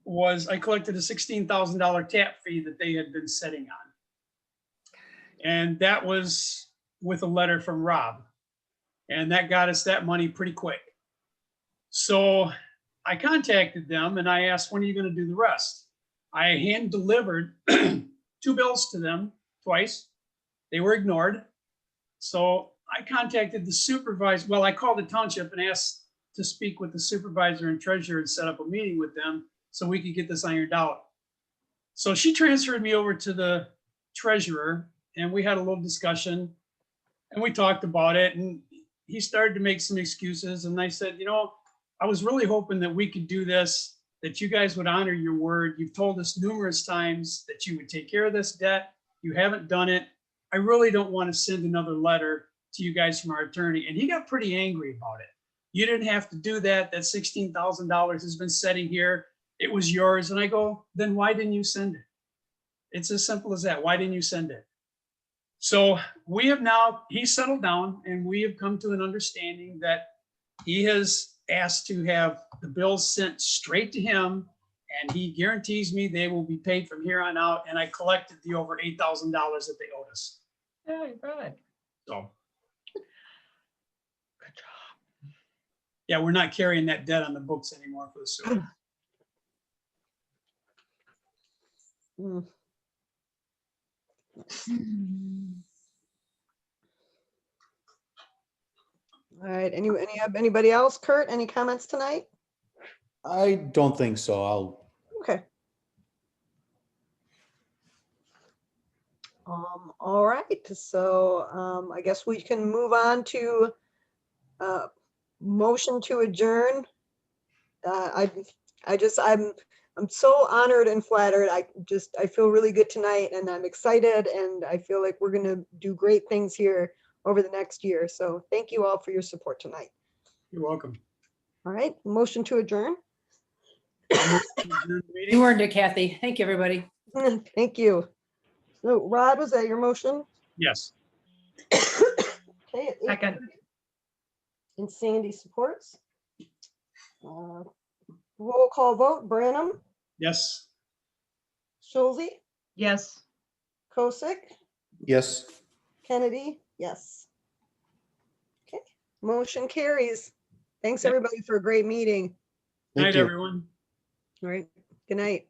was I collected a $16,000 tap fee that they had been sitting on. And that was with a letter from Rob. And that got us that money pretty quick. So I contacted them and I asked, when are you going to do the rest? I hand delivered 2 bills to them twice. They were ignored. So I contacted the supervisor. Well, I called the township and asked to speak with the supervisor and treasurer and set up a meeting with them so we could get this ironed out. So she transferred me over to the treasurer and we had a little discussion and we talked about it, and he started to make some excuses. And I said, you know, I was really hoping that we could do this that you guys would honor your word. You've told us numerous times that you would take care of this debt. You haven't done it. I really don't want to send another letter to you guys from our attorney. And he got pretty angry about it. You didn't have to do that. That $16,000 has been sitting here. It was yours. And I go, then why didn't you send it? It's as simple as that. Why didn't you send it? So we have now, he settled down and we have come to an understanding that he has asked to have the bills sent straight to him. And he guarantees me they will be paid from here on out. And I collected the over $8,000 that they owed us. Very good. So, Good job. yeah, we're not carrying that debt on the books anymore for the sewer. Mm. All right, anybody else? Kurt, any comments tonight? I don't think so. I'll, Okay. All right, so I guess we can move on to motion to adjourn. I'm so honored and flattered. I feel really good tonight and I'm excited and I feel like we're gonna do great things here over the next year. So thank you all for your support tonight. You're welcome. All right, motion to adjourn. You earned it, Kathy. Thank you, everybody. Thank you. So Rod, was that your motion? Yes. Okay. at Second. 8:30. And Sandy supports. Roll call vote, Branham, Yes. Schulze, Yes. Kosick, yes. Kennedy, yes. Okay, motion carries. Thanks, Yep. everybody, for a great meeting. Night, Thank you. everyone. All right, good night.